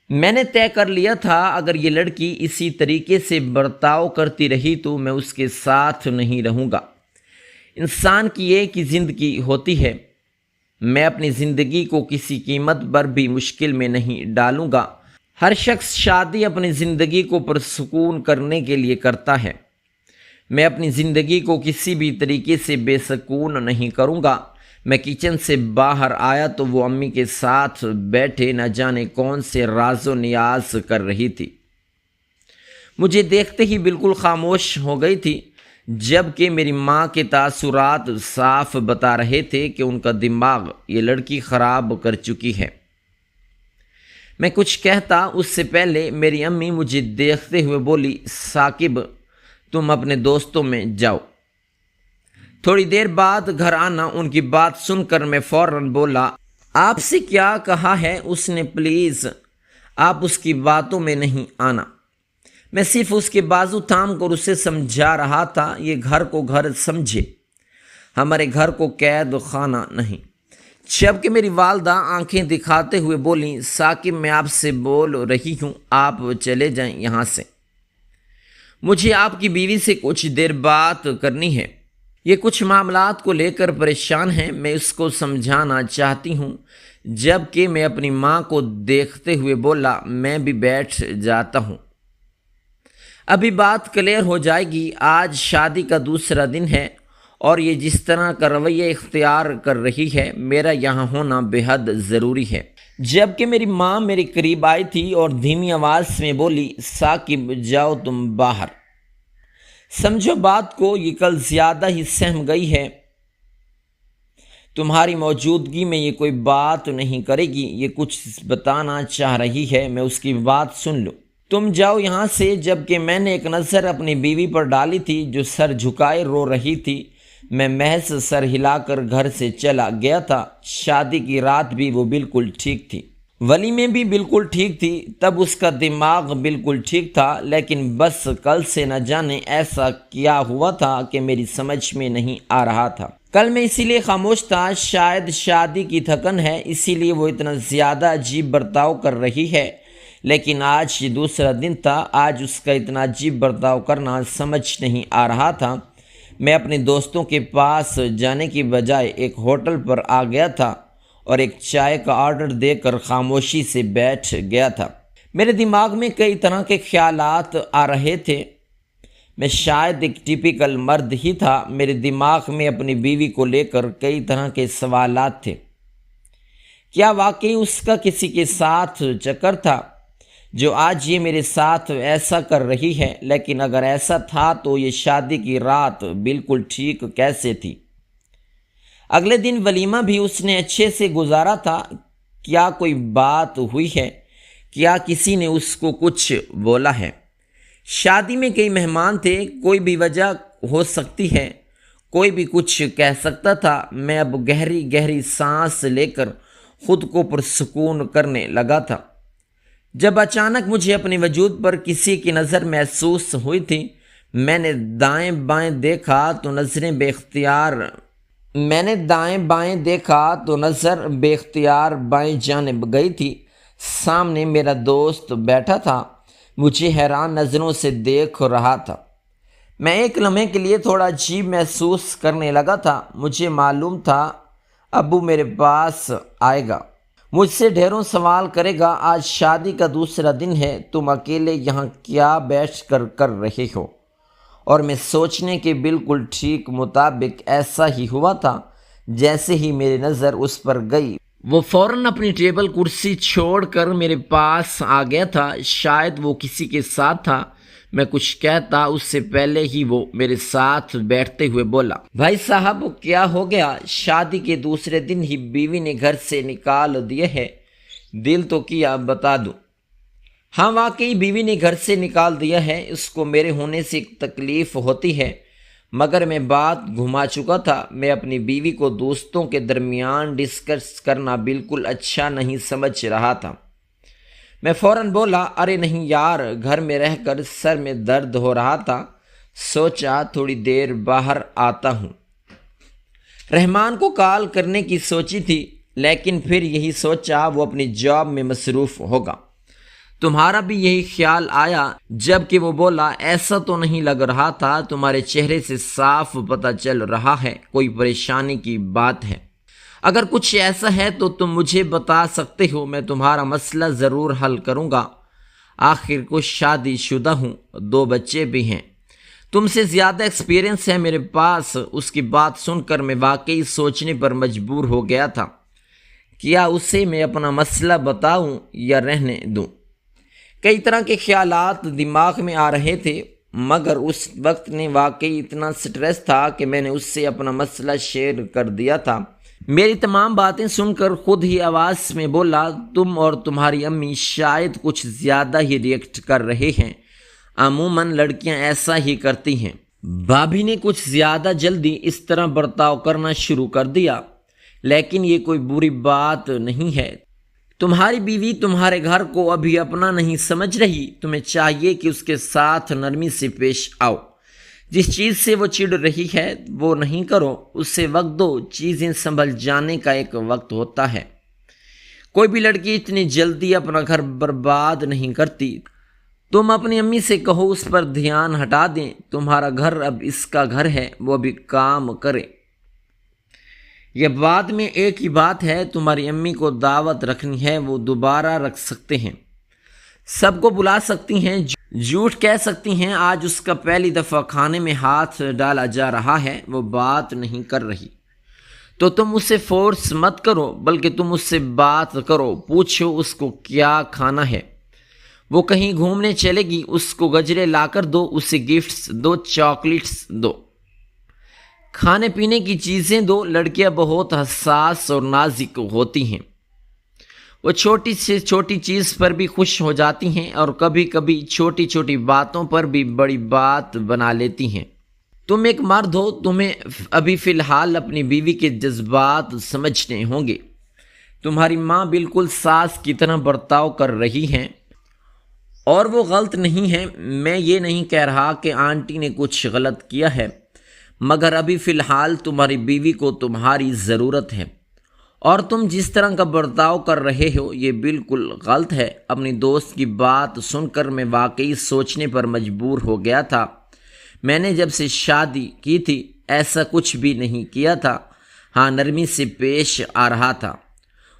میں نے طے کر لیا تھا، اگر یہ لڑکی اسی طریقے سے برتاؤ کرتی رہی تو میں اس کے ساتھ نہیں رہوں گا۔ انسان کی ایک ہی زندگی ہوتی ہے، میں اپنی زندگی کو کسی قیمت پر بھی مشکل میں نہیں ڈالوں گا۔ ہر شخص شادی اپنی زندگی کو پرسکون کرنے کے لیے کرتا ہے، میں اپنی زندگی کو کسی بھی طریقے سے بے سکون نہیں کروں گا۔ میں کچن سے باہر آیا تو وہ امی کے ساتھ بیٹھے نہ جانے کون سے راز و نیاز کر رہی تھی۔ مجھے دیکھتے ہی بالکل خاموش ہو گئی تھی، جبکہ میری ماں کے تاثرات صاف بتا رہے تھے کہ ان کا دماغ یہ لڑکی خراب کر چکی ہے۔ میں کچھ کہتا اس سے پہلے میری امی مجھے دیکھتے ہوئے بولی، ثاقب تم اپنے دوستوں میں جاؤ۔ تھوڑی دیر بعد گھر آنا، ان کی بات سن کر میں فوراً بولا، آپ سے کیا کہا ہے اس نے، پلیز آپ اس کی باتوں میں نہیں آنا۔ میں صرف اس کے بازو تھام کر اسے سمجھا رہا تھا، یہ گھر کو گھر سمجھے، ہمارے گھر کو قید خانہ نہیں۔ جبکہ میری والدہ آنکھیں دکھاتے ہوئے بولیں، ثاقب میں آپ سے بول رہی ہوں، آپ چلے جائیں یہاں سے، مجھے آپ کی بیوی سے کچھ دیر بات کرنی ہے، یہ کچھ معاملات کو لے کر پریشان ہیں، میں اس کو سمجھانا چاہتی ہوں۔ جبکہ میں اپنی ماں کو دیکھتے ہوئے بولا، میں بھی بیٹھ جاتا ہوں، ابھی بات کلیئر ہو جائے گی۔ آج شادی کا دوسرا دن ہے اور یہ جس طرح کا رویہ اختیار کر رہی ہے، میرا یہاں ہونا بے حد ضروری ہے۔ جبکہ میری ماں میرے قریب آئی تھی اور دھیمی آواز میں بولی، ثاقب جاؤ تم باہر، سمجھو بات کو، یہ کل زیادہ ہی سہم گئی ہے، تمہاری موجودگی میں یہ کوئی بات نہیں کرے گی، یہ کچھ بتانا چاہ رہی ہے، میں اس کی بات سن لوں، تم جاؤ یہاں سے۔ جبکہ میں نے ایک نظر اپنی بیوی پر ڈالی تھی جو سر جھکائے رو رہی تھی، میں محض سر ہلا کر گھر سے چلا گیا تھا۔ شادی کی رات بھی وہ بالکل ٹھیک تھی، ولیمے بھی بالکل ٹھیک تھی، تب اس کا دماغ بالکل ٹھیک تھا، لیکن بس کل سے نہ جانے ایسا کیا ہوا تھا کہ میری سمجھ میں نہیں آ رہا تھا۔ کل میں اسی لیے خاموش تھا، شاید شادی کی تھکن ہے اسی لیے وہ اتنا زیادہ عجیب برتاؤ کر رہی ہے، لیکن آج یہ دوسرا دن تھا، آج اس کا اتنا عجیب برتاؤ کرنا سمجھ نہیں آ رہا تھا۔ میں اپنے دوستوں کے پاس جانے کی بجائے ایک ہوٹل پر آ گیا تھا اور ایک چائے کا آرڈر دے کر خاموشی سے بیٹھ گیا تھا۔ میرے دماغ میں کئی طرح کے خیالات آ رہے تھے، میں شاید ایک ٹیپیکل مرد ہی تھا، میرے دماغ میں اپنی بیوی کو لے کر کئی طرح کے سوالات تھے۔ کیا واقعی اس کا کسی کے ساتھ چکر تھا جو آج یہ میرے ساتھ ایسا کر رہی ہے؟ لیکن اگر ایسا تھا تو یہ شادی کی رات بالکل ٹھیک کیسے تھی؟ اگلے دن ولیمہ بھی اس نے اچھے سے گزارا تھا، کیا کوئی بات ہوئی ہے؟ کیا کسی نے اس کو کچھ بولا ہے؟ شادی میں کئی مہمان تھے، کوئی بھی وجہ ہو سکتی ہے، کوئی بھی کچھ کہہ سکتا تھا۔ میں اب گہری گہری سانس لے کر خود کو پرسکون کرنے لگا تھا، جب اچانک مجھے اپنے وجود پر کسی کی نظر محسوس ہوئی تھی۔ میں نے دائیں بائیں دیکھا تو نظر بے اختیار بائیں جانب گئی تھی۔ سامنے میرا دوست بیٹھا تھا، مجھے حیران نظروں سے دیکھ رہا تھا۔ میں ایک لمحے کے لیے تھوڑا عجیب محسوس کرنے لگا تھا، مجھے معلوم تھا ابو میرے پاس آئے گا، مجھ سے ڈھیروں سوال کرے گا۔ آج شادی کا دوسرا دن ہے، تم اکیلے یہاں کیا بیٹھ کر رہے ہو؟ اور میں سوچنے کے بالکل ٹھیک مطابق ایسا ہی ہوا تھا۔ جیسے ہی میری نظر اس پر گئی، وہ فوراً اپنی ٹیبل کرسی چھوڑ کر میرے پاس آ گیا تھا، شاید وہ کسی کے ساتھ تھا۔ میں کچھ کہتا اس سے پہلے ہی وہ میرے ساتھ بیٹھتے ہوئے بولا، بھائی صاحب کیا ہو گیا؟ شادی کے دوسرے دن ہی بیوی نے گھر سے نکال دیے ہے، دل تو کیا بتا دوں۔ ہاں واقعی بیوی نے گھر سے نکال دیا ہے، اس کو میرے ہونے سے ایک تکلیف ہوتی ہے، مگر میں بات گھما چکا تھا۔ میں اپنی بیوی کو دوستوں کے درمیان ڈسکس کرنا بالکل اچھا نہیں سمجھ رہا تھا۔ میں فوراً بولا، ارے نہیں یار، گھر میں رہ کر سر میں درد ہو رہا تھا، سوچا تھوڑی دیر باہر آتا ہوں۔ رحمان کو کال کرنے کی سوچی تھی، لیکن پھر یہی سوچا وہ اپنی جاب میں مصروف ہوگا، تمہارا بھی یہی خیال آیا؟ جب کہ وہ بولا ایسا تو نہیں لگ رہا تھا، تمہارے چہرے سے صاف پتہ چل رہا ہے کوئی پریشانی کی بات ہے۔ اگر کچھ ایسا ہے تو تم مجھے بتا سکتے ہو، میں تمہارا مسئلہ ضرور حل کروں گا۔ آخر کو شادی شدہ ہوں، 2 بچے بھی ہیں، تم سے زیادہ ایکسپیرینس ہے میرے پاس۔ اس کی بات سن کر میں واقعی سوچنے پر مجبور ہو گیا تھا، کیا اسے میں اپنا مسئلہ بتاؤں یا رہنے دوں؟ کئی طرح کے خیالات دماغ میں آ رہے تھے، مگر اس وقت نے واقعی اتنا سٹریس تھا کہ میں نے اس سے اپنا مسئلہ شیئر کر دیا تھا۔ میری تمام باتیں سن کر خود ہی آواز میں بولا، تم اور تمہاری امی شاید کچھ زیادہ ہی ریئیکٹ کر رہے ہیں، عموماً لڑکیاں ایسا ہی کرتی ہیں۔ بھابھی نے کچھ زیادہ جلدی اس طرح برتاؤ کرنا شروع کر دیا، لیکن یہ کوئی بری بات نہیں ہے۔ تمہاری بیوی تمہارے گھر کو ابھی اپنا نہیں سمجھ رہی، تمہیں چاہیے کہ اس کے ساتھ نرمی سے پیش آؤ۔ جس چیز سے وہ چڑ رہی ہے وہ نہیں کرو، اس سے وقت دو، چیزیں سنبھل جانے کا ایک وقت ہوتا ہے۔ کوئی بھی لڑکی اتنی جلدی اپنا گھر برباد نہیں کرتی۔ تم اپنی امی سے کہو اس پر دھیان ہٹا دیں، تمہارا گھر اب اس کا گھر ہے، وہ ابھی کام کرے۔ یہ بعد میں ایک ہی بات ہے، تمہاری امی کو دعوت رکھنی ہے وہ دوبارہ رکھ سکتے ہیں، سب کو بلا سکتی ہیں، جھوٹ کہہ سکتی ہیں۔ آج اس کا پہلی دفعہ کھانے میں ہاتھ ڈالا جا رہا ہے، وہ بات نہیں کر رہی تو تم اسے فورس مت کرو، بلکہ تم اس سے بات کرو، پوچھو اس کو کیا کھانا ہے۔ وہ کہیں گھومنے چلے گی، اس کو گجرے لا کر دو، اسے گفٹس دو، چاکلیٹس دو، کھانے پینے کی چیزیں دو۔ لڑکیاں بہت حساس اور نازک ہوتی ہیں، وہ چھوٹی سے چھوٹی چیز پر بھی خوش ہو جاتی ہیں اور کبھی کبھی چھوٹی چھوٹی باتوں پر بھی بڑی بات بنا لیتی ہیں۔ تم ایک مرد ہو، تمہیں ابھی فی الحال اپنی بیوی کے جذبات سمجھنے ہوں گے۔ تمہاری ماں بالکل ساس کی طرح برتاؤ کر رہی ہیں اور وہ غلط نہیں ہے۔ میں یہ نہیں کہہ رہا کہ آنٹی نے کچھ غلط کیا ہے، مگر ابھی فی الحال تمہاری بیوی کو تمہاری ضرورت ہے، اور تم جس طرح کا برتاؤ کر رہے ہو یہ بالکل غلط ہے۔ اپنی دوست کی بات سن کر میں واقعی سوچنے پر مجبور ہو گیا تھا۔ میں نے جب سے شادی کی تھی ایسا کچھ بھی نہیں کیا تھا، ہاں نرمی سے پیش آ رہا تھا،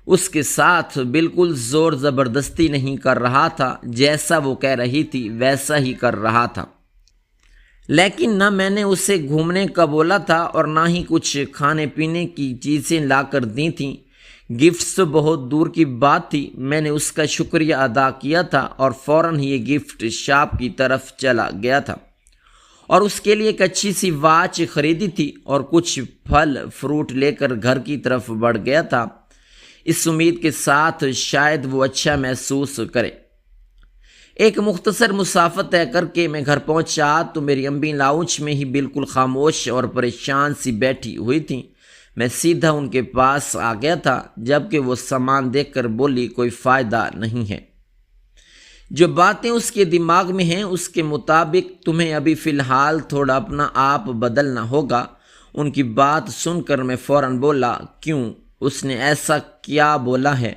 اس کے ساتھ بالکل زور زبردستی نہیں کر رہا تھا، جیسا وہ کہہ رہی تھی ویسا ہی کر رہا تھا۔ لیکن نہ میں نے اسے گھومنے کا بولا تھا اور نہ ہی کچھ کھانے پینے کی چیزیں لا کر دی تھیں۔ گفٹس تو بہت دور کی بات تھی، میں نے اس کا شکریہ ادا کیا تھا اور فوراً ہی یہ گفٹ شاپ کی طرف چلا گیا تھا اور اس کے لیے ایک اچھی سی واچ خریدی تھی اور کچھ پھل فروٹ لے کر گھر کی طرف بڑھ گیا تھا، اس امید کے ساتھ شاید وہ اچھا محسوس کرے۔ ایک مختصر مسافت طے کر کے میں گھر پہنچا تو میری امی لاؤنج میں ہی بالکل خاموش اور پریشان سی بیٹھی ہوئی تھیں۔ میں سیدھا ان کے پاس آ گیا تھا، جبکہ وہ سامان دیکھ کر بولی کوئی فائدہ نہیں ہے، جو باتیں اس کے دماغ میں ہیں اس کے مطابق تمہیں ابھی فی الحال تھوڑا اپنا آپ بدلنا ہوگا۔ ان کی بات سن کر میں فوراً بولا، کیوں؟ اس نے ایسا کیا بولا ہے؟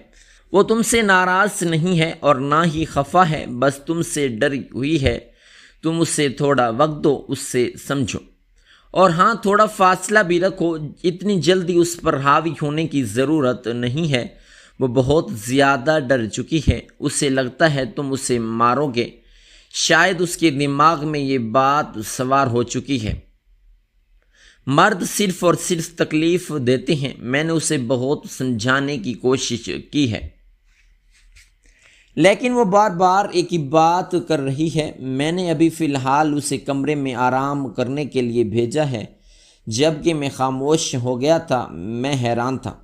وہ تم سے ناراض نہیں ہے اور نہ ہی خفا ہے، بس تم سے ڈری ہوئی ہے۔ تم اسے تھوڑا وقت دو، اس سے سمجھو، اور ہاں تھوڑا فاصلہ بھی رکھو، اتنی جلدی اس پر حاوی ہونے کی ضرورت نہیں ہے۔ وہ بہت زیادہ ڈر چکی ہے، اسے لگتا ہے تم اسے مارو گے، شاید اس کے دماغ میں یہ بات سوار ہو چکی ہے۔ مرد صرف اور صرف تکلیف دیتے ہیں، میں نے اسے بہت سمجھانے کی کوشش کی ہے، لیکن وہ بار بار ایک ہی بات کر رہی ہے۔ میں نے ابھی فی الحال اسے کمرے میں آرام کرنے کے لیے بھیجا ہے، جبکہ میں خاموش ہو گیا تھا۔ میں حیران تھا،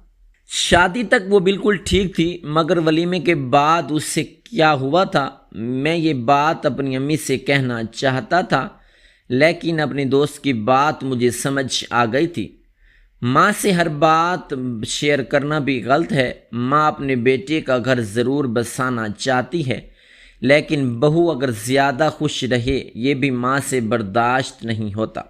شادی تک وہ بالکل ٹھیک تھی، مگر ولیمے کے بعد اس سے کیا ہوا تھا؟ میں یہ بات اپنی امی سے کہنا چاہتا تھا، لیکن اپنی دوست کی بات مجھے سمجھ آ گئی تھی۔ ماں سے ہر بات شیئر کرنا بھی غلط ہے۔ ماں اپنے بیٹے کا گھر ضرور بسانا چاہتی ہے، لیکن بہو اگر زیادہ خوش رہے یہ بھی ماں سے برداشت نہیں ہوتا۔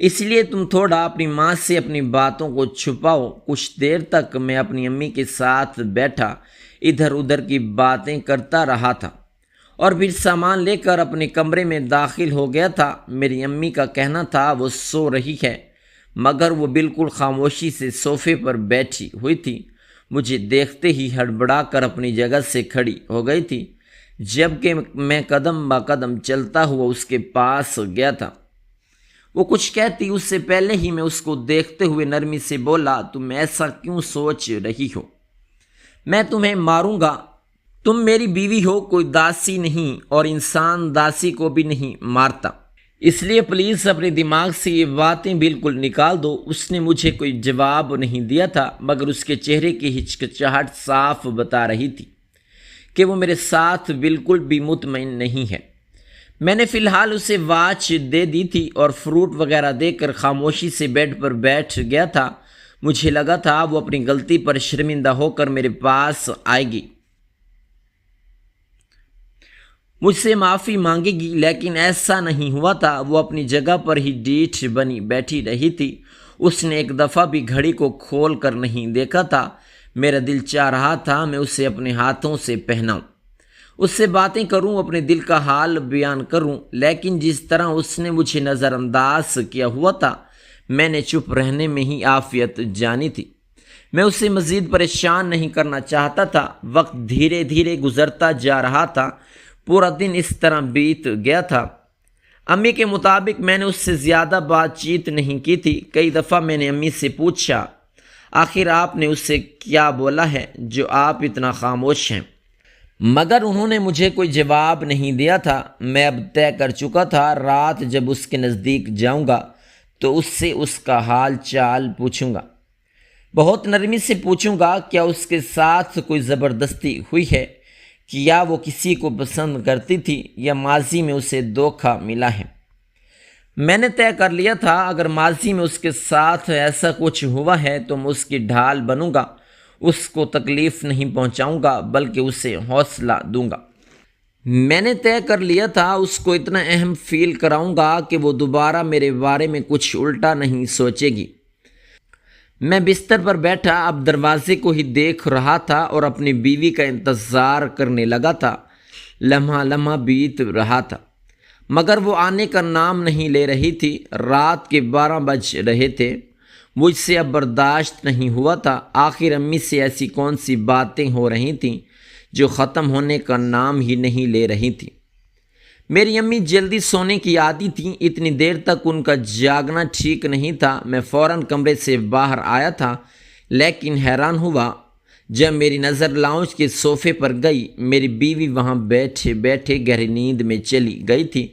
اس لیے تم تھوڑا اپنی ماں سے اپنی باتوں کو چھپاؤ۔ کچھ دیر تک میں اپنی امی کے ساتھ بیٹھا، ادھر ادھر کی باتیں کرتا رہا تھا اور پھر سامان لے کر اپنے کمرے میں داخل ہو گیا تھا۔ میری امی کا کہنا تھا وہ سو رہی ہے، مگر وہ بالکل خاموشی سے صوفے پر بیٹھی ہوئی تھی۔ مجھے دیکھتے ہی ہڑبڑا کر اپنی جگہ سے کھڑی ہو گئی تھی، جبکہ میں قدم با قدم چلتا ہوا اس کے پاس گیا تھا۔ وہ کچھ کہتی اس سے پہلے ہی میں اس کو دیکھتے ہوئے نرمی سے بولا، تم ایسا کیوں سوچ رہی ہو؟ میں تمہیں ماروں گا۔ تم میری بیوی ہو، کوئی داسی نہیں، اور انسان داسی کو بھی نہیں مارتا، اس لیے پلیز اپنے دماغ سے یہ باتیں بالکل نکال دو۔ اس نے مجھے کوئی جواب نہیں دیا تھا، مگر اس کے چہرے کی ہچکچاہٹ صاف بتا رہی تھی کہ وہ میرے ساتھ بالکل بھی مطمئن نہیں ہے۔ میں نے فی الحال اسے واچ دے دی تھی اور فروٹ وغیرہ دے کر خاموشی سے بیڈ پر بیٹھ گیا تھا۔ مجھے لگا تھا وہ اپنی غلطی پر شرمندہ ہو کر میرے پاس آئے گی، مجھ سے معافی مانگے گی، لیکن ایسا نہیں ہوا تھا۔ وہ اپنی جگہ پر ہی ڈیٹھ بنی بیٹھی رہی تھی۔ اس نے ایک دفعہ بھی گھڑی کو کھول کر نہیں دیکھا تھا۔ میرا دل چاہ رہا تھا میں اسے اپنے ہاتھوں سے پہناؤں، اس سے باتیں کروں، اپنے دل کا حال بیان کروں، لیکن جس طرح اس نے مجھے نظر انداز کیا ہوا تھا، میں نے چپ رہنے میں ہی عافیت جانی تھی۔ میں اسے مزید پریشان نہیں کرنا چاہتا تھا۔ وقت دھیرے دھیرے گزرتا جا رہا تھا، پورا دن اس طرح بیت گیا تھا۔ امی کے مطابق میں نے اس سے زیادہ بات چیت نہیں کی تھی۔ کئی دفعہ میں نے امی سے پوچھا، آخر آپ نے اس سے کیا بولا ہے جو آپ اتنا خاموش ہیں؟ مگر انہوں نے مجھے کوئی جواب نہیں دیا تھا۔ میں اب طے کر چکا تھا، رات جب اس کے نزدیک جاؤں گا تو اس سے اس کا حال چال پوچھوں گا، بہت نرمی سے پوچھوں گا کیا اس کے ساتھ کوئی زبردستی ہوئی ہے، کہ یا وہ کسی کو پسند کرتی تھی یا ماضی میں اسے دھوکہ ملا ہے۔ میں نے طے کر لیا تھا اگر ماضی میں اس کے ساتھ ایسا کچھ ہوا ہے تو میں اس کی ڈھال بنوں گا، اس کو تکلیف نہیں پہنچاؤں گا بلکہ اسے حوصلہ دوں گا۔ میں نے طے کر لیا تھا اس کو اتنا اہم فیل کراؤں گا کہ وہ دوبارہ میرے بارے میں کچھ الٹا نہیں سوچے گی۔ میں بستر پر بیٹھا اب دروازے کو ہی دیکھ رہا تھا اور اپنی بیوی کا انتظار کرنے لگا تھا۔ لمحہ لمحہ بیت رہا تھا، مگر وہ آنے کا نام نہیں لے رہی تھی۔ رات کے 12 بج رہے تھے۔ مجھ سے اب برداشت نہیں ہوا تھا۔ آخر امی سے ایسی کون سی باتیں ہو رہی تھیں جو ختم ہونے کا نام ہی نہیں لے رہی تھیں۔ میری امی جلدی سونے کی عادی تھیں، اتنی دیر تک ان کا جاگنا ٹھیک نہیں تھا۔ میں فوراً کمرے سے باہر آیا تھا، لیکن حیران ہوا جب میری نظر لاؤنج کے صوفے پر گئی۔ میری بیوی وہاں بیٹھے بیٹھے گہری نیند میں چلی گئی تھی۔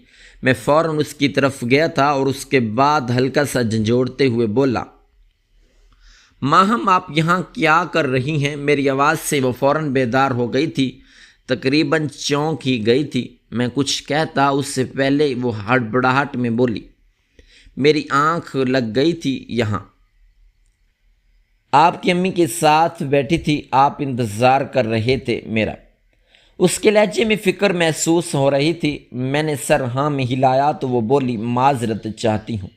میں فوراً اس کی طرف گیا تھا اور اس کے بعد ہلکا سا جھنجھوڑتے ہوئے بولا، ماہم آپ یہاں کیا کر رہی ہیں؟ میری آواز سے وہ فوراً بیدار ہو گئی تھی، تقریباً چونک ہی گئی تھی۔ میں کچھ کہتا اس سے پہلے وہ ہڑبڑاہٹ میں بولی، میری آنکھ لگ گئی تھی یہاں، آپ کی امی کے ساتھ بیٹھی تھی، آپ انتظار کر رہے تھے میرا۔ اس کے لہجے میں فکر محسوس ہو رہی تھی۔ میں نے سر ہاں میں ہلایا تو وہ بولی، معذرت چاہتی ہوں،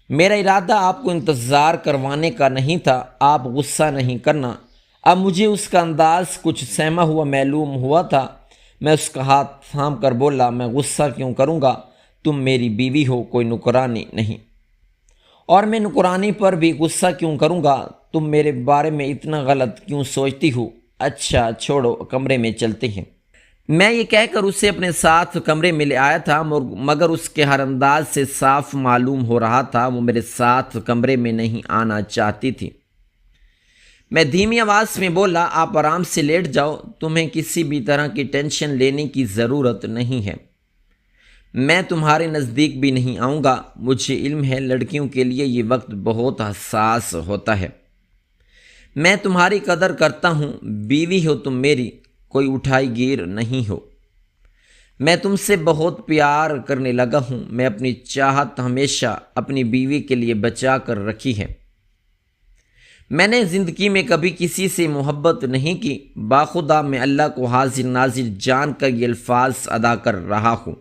میرا ارادہ آپ کو انتظار کروانے کا نہیں تھا، آپ غصہ نہیں کرنا۔ اب مجھے اس کا انداز کچھ سہما ہوا معلوم ہوا تھا۔ میں اس کا ہاتھ تھام کر بولا، میں غصہ کیوں کروں گا؟ تم میری بیوی ہو، کوئی نکرانی نہیں، اور میں نکرانی پر بھی غصہ کیوں کروں گا؟ تم میرے بارے میں اتنا غلط کیوں سوچتی ہو؟ اچھا چھوڑو، کمرے میں چلتے ہیں۔ میں یہ کہہ کر اسے اپنے ساتھ کمرے میں لے آیا تھا، مگر اس کے ہر انداز سے صاف معلوم ہو رہا تھا وہ میرے ساتھ کمرے میں نہیں آنا چاہتی تھی۔ میں دھیمی آواز میں بولا، آپ آرام سے لیٹ جاؤ، تمہیں کسی بھی طرح کی ٹینشن لینے کی ضرورت نہیں ہے، میں تمہارے نزدیک بھی نہیں آؤں گا۔ مجھے علم ہے لڑکیوں کے لیے یہ وقت بہت حساس ہوتا ہے، میں تمہاری قدر کرتا ہوں، بیوی ہو تم میری، کوئی اٹھائی گیر نہیں ہو، میں تم سے بہت پیار کرنے لگا ہوں، میں اپنی چاہت ہمیشہ اپنی بیوی کے لیے بچا کر رکھی ہے، میں نے زندگی میں کبھی کسی سے محبت نہیں کی، باخدا میں اللہ کو حاضر ناظر جان کر یہ الفاظ ادا کر رہا ہوں۔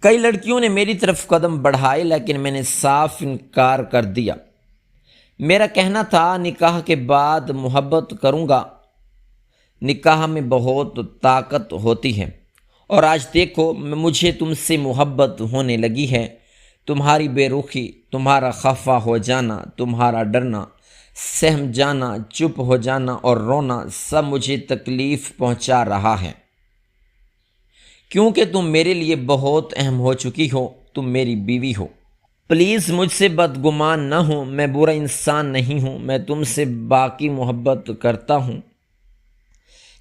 کئی لڑکیوں نے میری طرف قدم بڑھائے لیکن میں نے صاف انکار کر دیا۔ میرا کہنا تھا نکاح کے بعد محبت کروں گا، نکاح میں بہت طاقت ہوتی ہے، اور آج دیکھو مجھے تم سے محبت ہونے لگی ہے۔ تمہاری بے رخی، تمہارا خفا ہو جانا، تمہارا ڈرنا، سہم جانا، چپ ہو جانا اور رونا سب مجھے تکلیف پہنچا رہا ہے، کیونکہ تم میرے لیے بہت اہم ہو چکی ہو، تم میری بیوی ہو۔ پلیز مجھ سے بدگمان نہ ہو، میں برا انسان نہیں ہوں، میں تم سے باقی محبت کرتا ہوں۔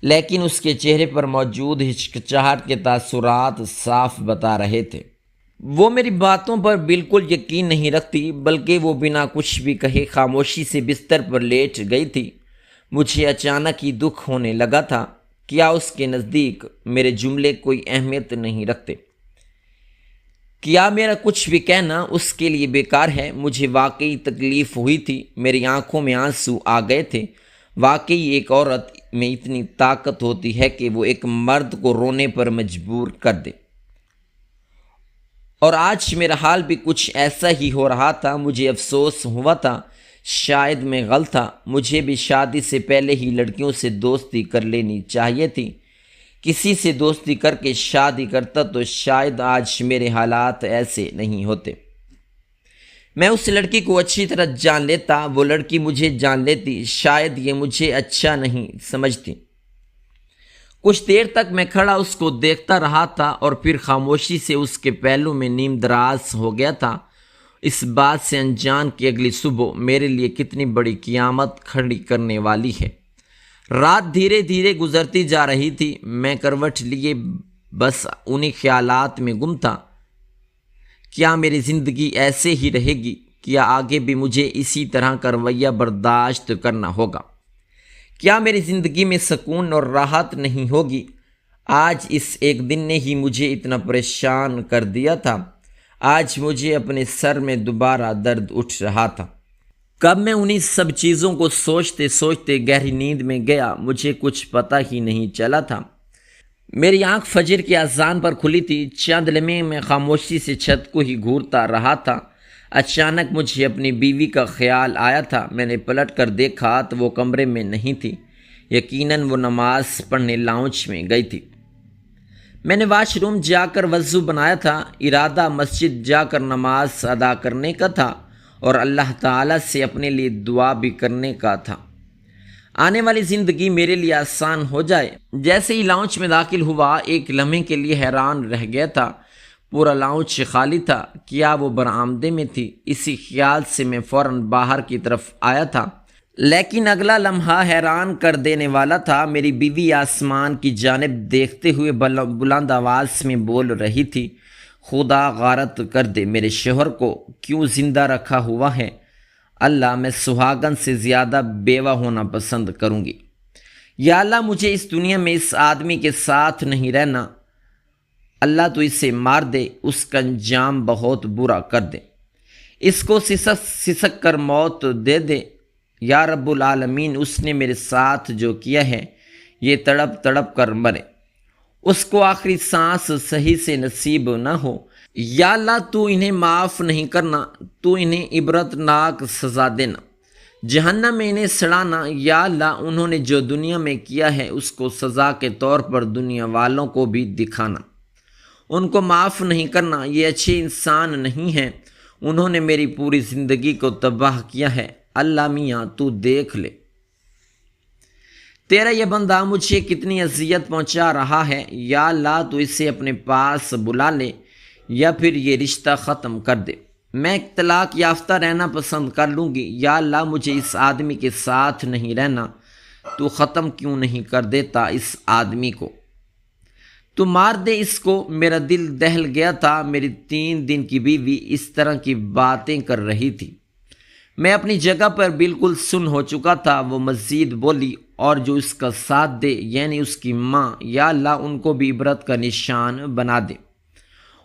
لیکن اس کے چہرے پر موجود ہچکچاہٹ کے تاثرات صاف بتا رہے تھے۔ وہ میری باتوں پر بالکل یقین نہیں رکھتی، بلکہ وہ بنا کچھ بھی کہے خاموشی سے بستر پر لیٹ گئی تھی۔ مجھے اچانک ہی دکھ ہونے لگا تھا۔ کیا اس کے نزدیک میرے جملے کوئی اہمیت نہیں رکھتے؟ کیا میرا کچھ بھی کہنا اس کے لیے بیکار ہے؟ مجھے واقعی تکلیف ہوئی تھی، میری آنکھوں میں آنسو آ گئے تھے۔ واقعی ایک عورت میں اتنی طاقت ہوتی ہے کہ وہ ایک مرد کو رونے پر مجبور کر دے، اور آج میرا حال بھی کچھ ایسا ہی ہو رہا تھا۔ مجھے افسوس ہوا تھا، شاید میں غلط تھا، مجھے بھی شادی سے پہلے ہی لڑکیوں سے دوستی کر لینی چاہیے تھی۔ کسی سے دوستی کر کے شادی کرتا تو شاید آج میرے حالات ایسے نہیں ہوتے۔ میں اس لڑکی کو اچھی طرح جان لیتا، وہ لڑکی مجھے جان لیتی، شاید یہ مجھے اچھا نہیں سمجھتی۔ کچھ دیر تک میں کھڑا اس کو دیکھتا رہا تھا، اور پھر خاموشی سے اس کے پہلو میں نیم دراز ہو گیا تھا، اس بات سے انجان کہ اگلی صبح میرے لیے کتنی بڑی قیامت کھڑی کرنے والی ہے۔ رات دھیرے دھیرے گزرتی جا رہی تھی، میں کروٹ لیے بس انہی خیالات میں گم تھا۔ کیا میری زندگی ایسے ہی رہے گی؟ کیا آگے بھی مجھے اسی طرح کا رویہ برداشت کرنا ہوگا؟ کیا میری زندگی میں سکون اور راحت نہیں ہوگی؟ آج اس ایک دن نے ہی مجھے اتنا پریشان کر دیا تھا۔ آج مجھے اپنے سر میں دوبارہ درد اٹھ رہا تھا۔ کب میں انہی سب چیزوں کو سوچتے سوچتے گہری نیند میں گیا، مجھے کچھ پتہ ہی نہیں چلا تھا۔ میری آنکھ فجر کی اذان پر کھلی تھی۔ چند لمحے میں خاموشی سے چھت کو ہی گھورتا رہا تھا۔ اچانک مجھے اپنی بیوی کا خیال آیا تھا۔ میں نے پلٹ کر دیکھا تو وہ کمرے میں نہیں تھی، یقیناً وہ نماز پڑھنے لاؤنج میں گئی تھی۔ میں نے واش روم جا کر وضو بنایا تھا، ارادہ مسجد جا کر نماز ادا کرنے کا تھا اور اللہ تعالیٰ سے اپنے لیے دعا بھی کرنے کا تھا، آنے والی زندگی میرے لیے آسان ہو جائے۔ جیسے ہی لاؤنج میں داخل ہوا، ایک لمحے کے لیے حیران رہ گیا تھا۔ پورا لاؤنج خالی تھا۔ کیا وہ برآمدے میں تھی؟ اسی خیال سے میں فوراً باہر کی طرف آیا تھا، لیکن اگلا لمحہ حیران کر دینے والا تھا۔ میری بیوی آسمان کی جانب دیکھتے ہوئے بلند آواز میں بول رہی تھی، خدا غارت کر دے، میرے شوہر کو کیوں زندہ رکھا ہوا ہے؟ اللہ، میں سہاگن سے زیادہ بیوہ ہونا پسند کروں گی۔ یا اللہ، مجھے اس دنیا میں اس آدمی کے ساتھ نہیں رہنا۔ اللہ تو اسے مار دے، اس کا انجام بہت برا کر دے، اس کو سسک کر موت دے دے۔ یا رب العالمین، اس نے میرے ساتھ جو کیا ہے یہ تڑپ تڑپ کر مرے، اس کو آخری سانس صحیح سے نصیب نہ ہو۔ یا اللہ، تو انہیں معاف نہیں کرنا، تو انہیں عبرت ناک سزا دینا، جہنم میں انہیں سڑانا۔ یا اللہ، انہوں نے جو دنیا میں کیا ہے اس کو سزا کے طور پر دنیا والوں کو بھی دکھانا، ان کو معاف نہیں کرنا، یہ اچھے انسان نہیں ہیں، انہوں نے میری پوری زندگی کو تباہ کیا ہے۔ اللہ میاں، تو دیکھ لے، تیرا یہ بندہ مجھے کتنی اذیت پہنچا رہا ہے۔ یا اللہ، تو اسے اپنے پاس بلا لے یا پھر یہ رشتہ ختم کر دے، میں طلاق یافتہ رہنا پسند کر لوں گی۔ یا اللہ، مجھے اس آدمی کے ساتھ نہیں رہنا، تو ختم کیوں نہیں کر دیتا اس آدمی کو؟ تو مار دے اس کو، میرا دل دہل گیا تھا۔ میری 3 دن کی بیوی اس طرح کی باتیں کر رہی تھی، میں اپنی جگہ پر بالکل سن ہو چکا تھا۔ وہ مزید بولی، اور جو اس کا ساتھ دے یعنی اس کی ماں، یا اللہ ان کو بھی عبرت کا نشان بنا دے،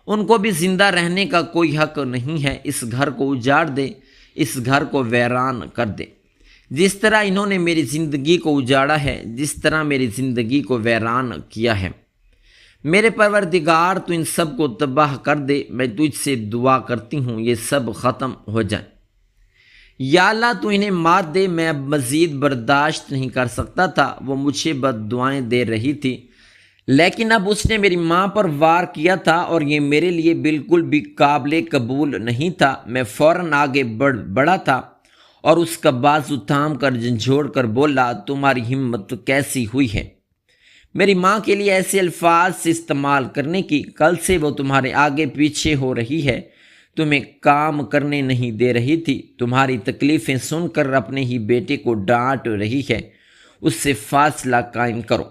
ان کو بھی زندہ رہنے کا کوئی حق نہیں ہے۔ اس گھر کو اجاڑ دے، اس گھر کو ویران کر دے، جس طرح انہوں نے میری زندگی کو اجاڑا ہے، جس طرح میری زندگی کو ویران کیا ہے۔ میرے پروردگار، تو ان سب کو تباہ کر دے، میں تجھ سے دعا کرتی ہوں یہ سب ختم ہو جائے۔ یا اللہ تو انہیں مار دے، میں اب مزید برداشت نہیں کر سکتا تھا۔ وہ مجھے بد دعائیں دے رہی تھی، لیکن اب اس نے میری ماں پر وار کیا تھا اور یہ میرے لیے بالکل بھی قابل قبول نہیں تھا۔ میں فوراً آگے بڑھا تھا اور اس کا بازو تھام کر جھنجھوڑ کر بولا، تمہاری ہمت کیسی ہوئی ہے میری ماں کے لیے ایسے الفاظ استعمال کرنے کی؟ کل سے وہ تمہارے آگے پیچھے ہو رہی ہے، تمہیں کام کرنے نہیں دے رہی تھی، تمہاری تکلیفیں سن کر اپنے ہی بیٹے کو ڈانٹ رہی ہے، اس سے فاصلہ قائم کرو۔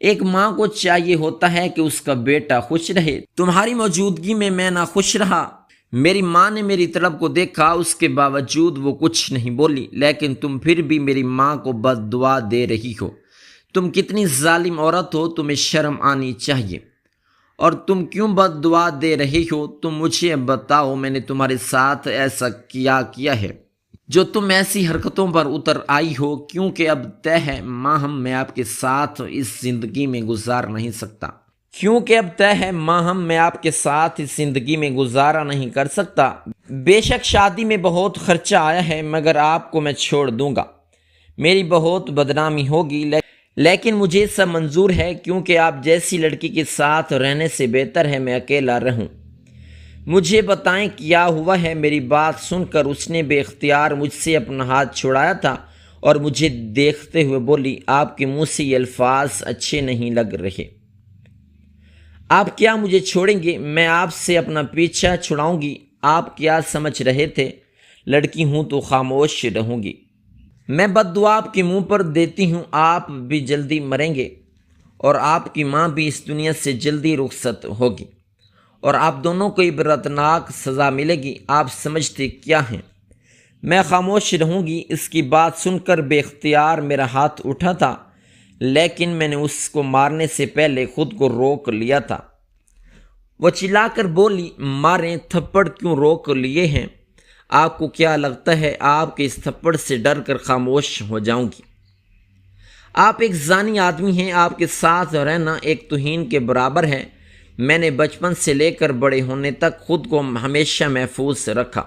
ایک ماں کو چاہیے ہوتا ہے کہ اس کا بیٹا خوش رہے، تمہاری موجودگی میں نہ خوش رہا۔ میری ماں نے میری طرف کو دیکھا، اس کے باوجود وہ کچھ نہیں بولی، لیکن تم پھر بھی میری ماں کو بد دعا دے رہی ہو۔ تم کتنی ظالم عورت ہو، تمہیں شرم آنی چاہیے۔ اور تم کیوں بد دعا دے رہی ہو؟ تم مجھے بتاؤ، میں نے تمہارے ساتھ ایسا کیا ہے جو تم ایسی حرکتوں پر اتر آئی ہو؟ کیونکہ اب طے ہے ماہم میں آپ کے ساتھ اس زندگی میں گزار نہیں سکتا، اس زندگی میں گزارا نہیں کر سکتا۔ بے شک شادی میں بہت خرچہ آیا ہے، مگر آپ کو میں چھوڑ دوں گا، میری بہت بدنامی ہوگی، لیکن مجھے سب منظور ہے، کیونکہ آپ جیسی لڑکی کے ساتھ رہنے سے بہتر ہے میں اکیلا رہوں۔ مجھے بتائیں کیا ہوا ہے؟ میری بات سن کر اس نے بے اختیار مجھ سے اپنا ہاتھ چھڑایا تھا اور مجھے دیکھتے ہوئے بولی، آپ کے منہ سے یہ الفاظ اچھے نہیں لگ رہے۔ آپ کیا مجھے چھوڑیں گے؟ میں آپ سے اپنا پیچھا چھڑاؤں گی؟ آپ کیا سمجھ رہے تھے لڑکی ہوں تو خاموش رہوں گی؟ میں بد دعا آپ کے منہ پر دیتی ہوں، آپ بھی جلدی مریں گے اور آپ کی ماں بھی اس دنیا سے جلدی رخصت ہوگی اور آپ دونوں کو عبرتناک سزا ملے گی۔ آپ سمجھتے کیا ہیں میں خاموش رہوں گی؟ اس کی بات سن کر بے اختیار میرا ہاتھ اٹھا تھا، لیکن میں نے اس کو مارنے سے پہلے خود کو روک لیا تھا۔ وہ چلا کر بولی، ماریں؟ تھپڑ کیوں روک لیے ہیں؟ آپ کو کیا لگتا ہے آپ کے اس تھپڑ سے ڈر کر خاموش ہو جاؤں گی؟ آپ ایک زانی آدمی ہیں، آپ کے ساتھ رہنا ایک توہین کے برابر ہے۔ میں نے بچپن سے لے کر بڑے ہونے تک خود کو ہمیشہ محفوظ رکھا،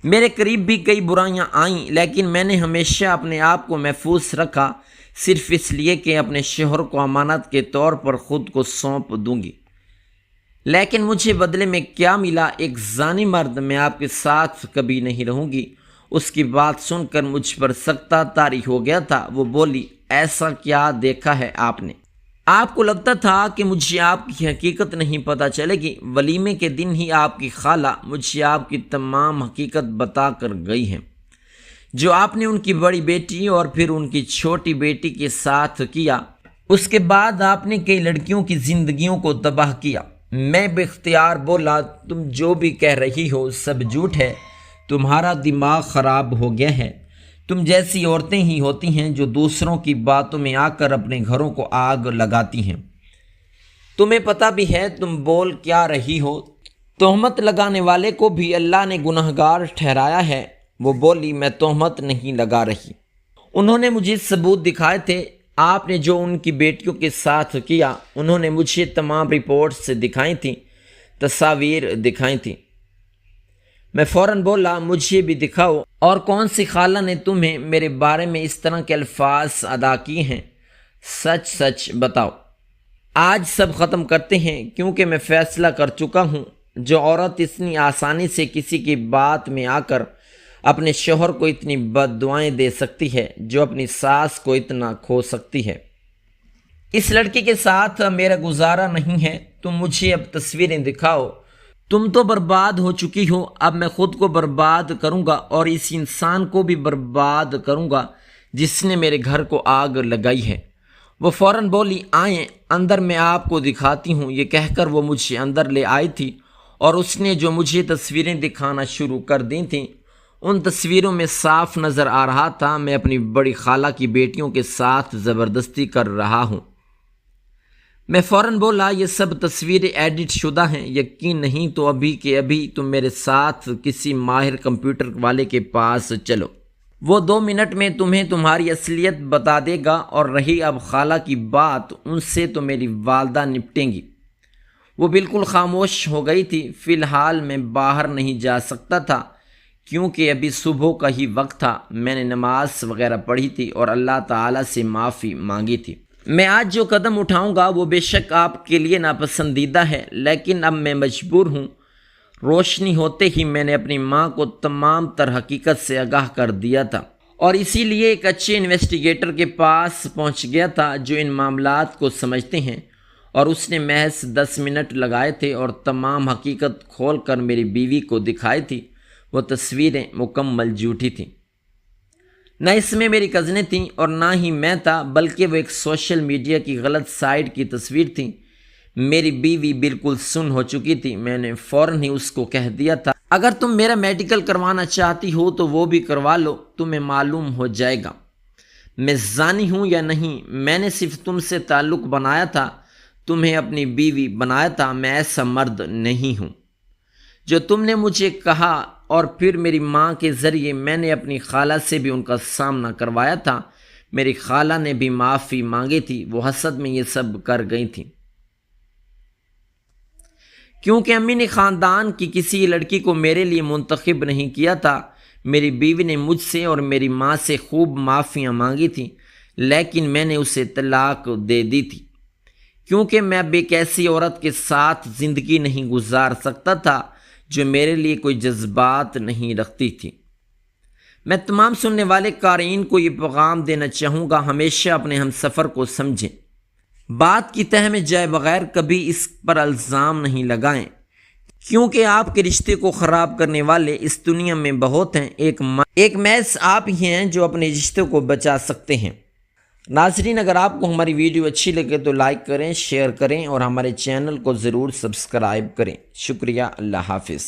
میرے قریب بھی کئی برائیاں آئیں، لیکن میں نے ہمیشہ اپنے آپ کو محفوظ رکھا، صرف اس لیے کہ اپنے شوہر کو امانت کے طور پر خود کو سونپ دوں گی۔ لیکن مجھے بدلے میں کیا ملا؟ ایک زانی مرد۔ میں آپ کے ساتھ کبھی نہیں رہوں گی۔ اس کی بات سن کر مجھ پر سکتہ طاری ہو گیا تھا۔ وہ بولی، ایسا کیا دیکھا ہے آپ نے؟ آپ کو لگتا تھا کہ مجھے آپ کی حقیقت نہیں پتہ چلے گی؟ ولیمے کے دن ہی آپ کی خالہ مجھے آپ کی تمام حقیقت بتا کر گئی ہیں، جو آپ نے ان کی بڑی بیٹی اور پھر ان کی چھوٹی بیٹی کے ساتھ کیا۔ اس کے بعد آپ نے کئی لڑکیوں کی زندگیوں کو تباہ کیا۔ میں بے اختیار بولا، تم جو بھی کہہ رہی ہو سب جھوٹ ہے، تمہارا دماغ خراب ہو گیا ہے۔ تم جیسی عورتیں ہی ہوتی ہیں جو دوسروں کی باتوں میں آ کر اپنے گھروں کو آگ لگاتی ہیں۔ تمہیں پتہ بھی ہے تم بول کیا رہی ہو؟ تہمت لگانے والے کو بھی اللہ نے گنہگار ٹھہرایا ہے۔ وہ بولی، میں تہمت نہیں لگا رہی، انہوں نے مجھے ثبوت دکھائے تھے۔ آپ نے جو ان کی بیٹیوں کے ساتھ کیا، انہوں نے مجھے تمام رپورٹس دکھائی تھیں، تصاویر دکھائی تھیں۔ میں فوراً بولا، مجھے بھی دکھاؤ، اور کون سی خالہ نے تمہیں میرے بارے میں اس طرح کے الفاظ ادا کیے ہیں؟ سچ سچ بتاؤ۔ آج سب ختم کرتے ہیں، کیونکہ میں فیصلہ کر چکا ہوں، جو عورت اتنی آسانی سے کسی کی بات میں آ کر اپنے شوہر کو اتنی بد دعائیں دے سکتی ہے، جو اپنی ساس کو اتنا کھو سکتی ہے، اس لڑکی کے ساتھ میرا گزارا نہیں ہے۔ تم مجھے اب تصویریں دکھاؤ۔ تم تو برباد ہو چکی ہو، اب میں خود کو برباد کروں گا اور اس انسان کو بھی برباد کروں گا جس نے میرے گھر کو آگ لگائی ہے۔ وہ فوراً بولی، آئیں اندر، میں آپ کو دکھاتی ہوں۔ یہ کہہ کر وہ مجھے اندر لے آئی تھی اور اس نے جو مجھے تصویریں دکھانا شروع کر دی تھیں، ان تصویروں میں صاف نظر آ رہا تھا میں اپنی بڑی خالہ کی بیٹیوں کے ساتھ زبردستی کر رہا ہوں۔ میں فوراً بولا، یہ سب تصویریں ایڈٹ شدہ ہیں، یقین نہیں تو ابھی کے ابھی تم میرے ساتھ کسی ماہر کمپیوٹر والے کے پاس چلو، وہ 2 منٹ میں تمہیں تمہاری اصلیت بتا دے گا۔ اور رہی اب خالہ کی بات، ان سے تو میری والدہ نپٹیں گی۔ وہ بالکل خاموش ہو گئی تھی۔ فی الحال میں باہر نہیں جا سکتا تھا، کیونکہ ابھی صبح کا ہی وقت تھا، میں نے نماز وغیرہ پڑھی تھی اور اللہ تعالیٰ سے معافی مانگی تھی۔ میں آج جو قدم اٹھاؤں گا وہ بے شک آپ کے لیے ناپسندیدہ ہے، لیکن اب میں مجبور ہوں۔ روشنی ہوتے ہی میں نے اپنی ماں کو تمام تر حقیقت سے آگاہ کر دیا تھا، اور اسی لیے ایک اچھے انویسٹیگیٹر کے پاس پہنچ گیا تھا جو ان معاملات کو سمجھتے ہیں، اور اس نے محض 10 منٹ لگائے تھے اور تمام حقیقت کھول کر میری بیوی کو دکھائی تھی۔ وہ تصویریں مکمل جھوٹی تھیں، نہ اس میں میری کزنیں تھیں اور نہ ہی میں تھا، بلکہ وہ ایک سوشل میڈیا کی غلط سائٹ کی تصویر تھی۔ میری بیوی بالکل سن ہو چکی تھی۔ میں نے فوراً ہی اس کو کہہ دیا تھا، اگر تم میرا میڈیکل کروانا چاہتی ہو تو وہ بھی کروا لو، تمہیں معلوم ہو جائے گا میں زانی ہوں یا نہیں۔ میں نے صرف تم سے تعلق بنایا تھا، تمہیں اپنی بیوی بنایا تھا۔ میں ایسا مرد نہیں ہوں جو تم نے مجھے کہا، اور پھر میری ماں کے ذریعے میں نے اپنی خالہ سے بھی ان کا سامنا کروایا تھا۔ میری خالہ نے بھی معافی مانگی تھی، وہ حسد میں یہ سب کر گئی تھیں، کیونکہ امی نے خاندان کی کسی لڑکی کو میرے لیے منتخب نہیں کیا تھا۔ میری بیوی نے مجھ سے اور میری ماں سے خوب معافیاں مانگی تھیں، لیکن میں نے اسے طلاق دے دی تھی، کیونکہ میں اب ایک ایسی عورت کے ساتھ زندگی نہیں گزار سکتا تھا جو میرے لیے کوئی جذبات نہیں رکھتی تھی۔ میں تمام سننے والے قارئین کو یہ پیغام دینا چاہوں گا، ہمیشہ اپنے ہم سفر کو سمجھیں، بات کی تہ میں جائے بغیر کبھی اس پر الزام نہیں لگائیں، کیونکہ آپ کے رشتے کو خراب کرنے والے اس دنیا میں بہت ہیں، ایک محض آپ ہی ہیں جو اپنے رشتے کو بچا سکتے ہیں۔ ناظرین، اگر آپ کو ہماری ویڈیو اچھی لگے تو لائک کریں، شیئر کریں اور ہمارے چینل کو ضرور سبسکرائب کریں۔ شکریہ، اللہ حافظ۔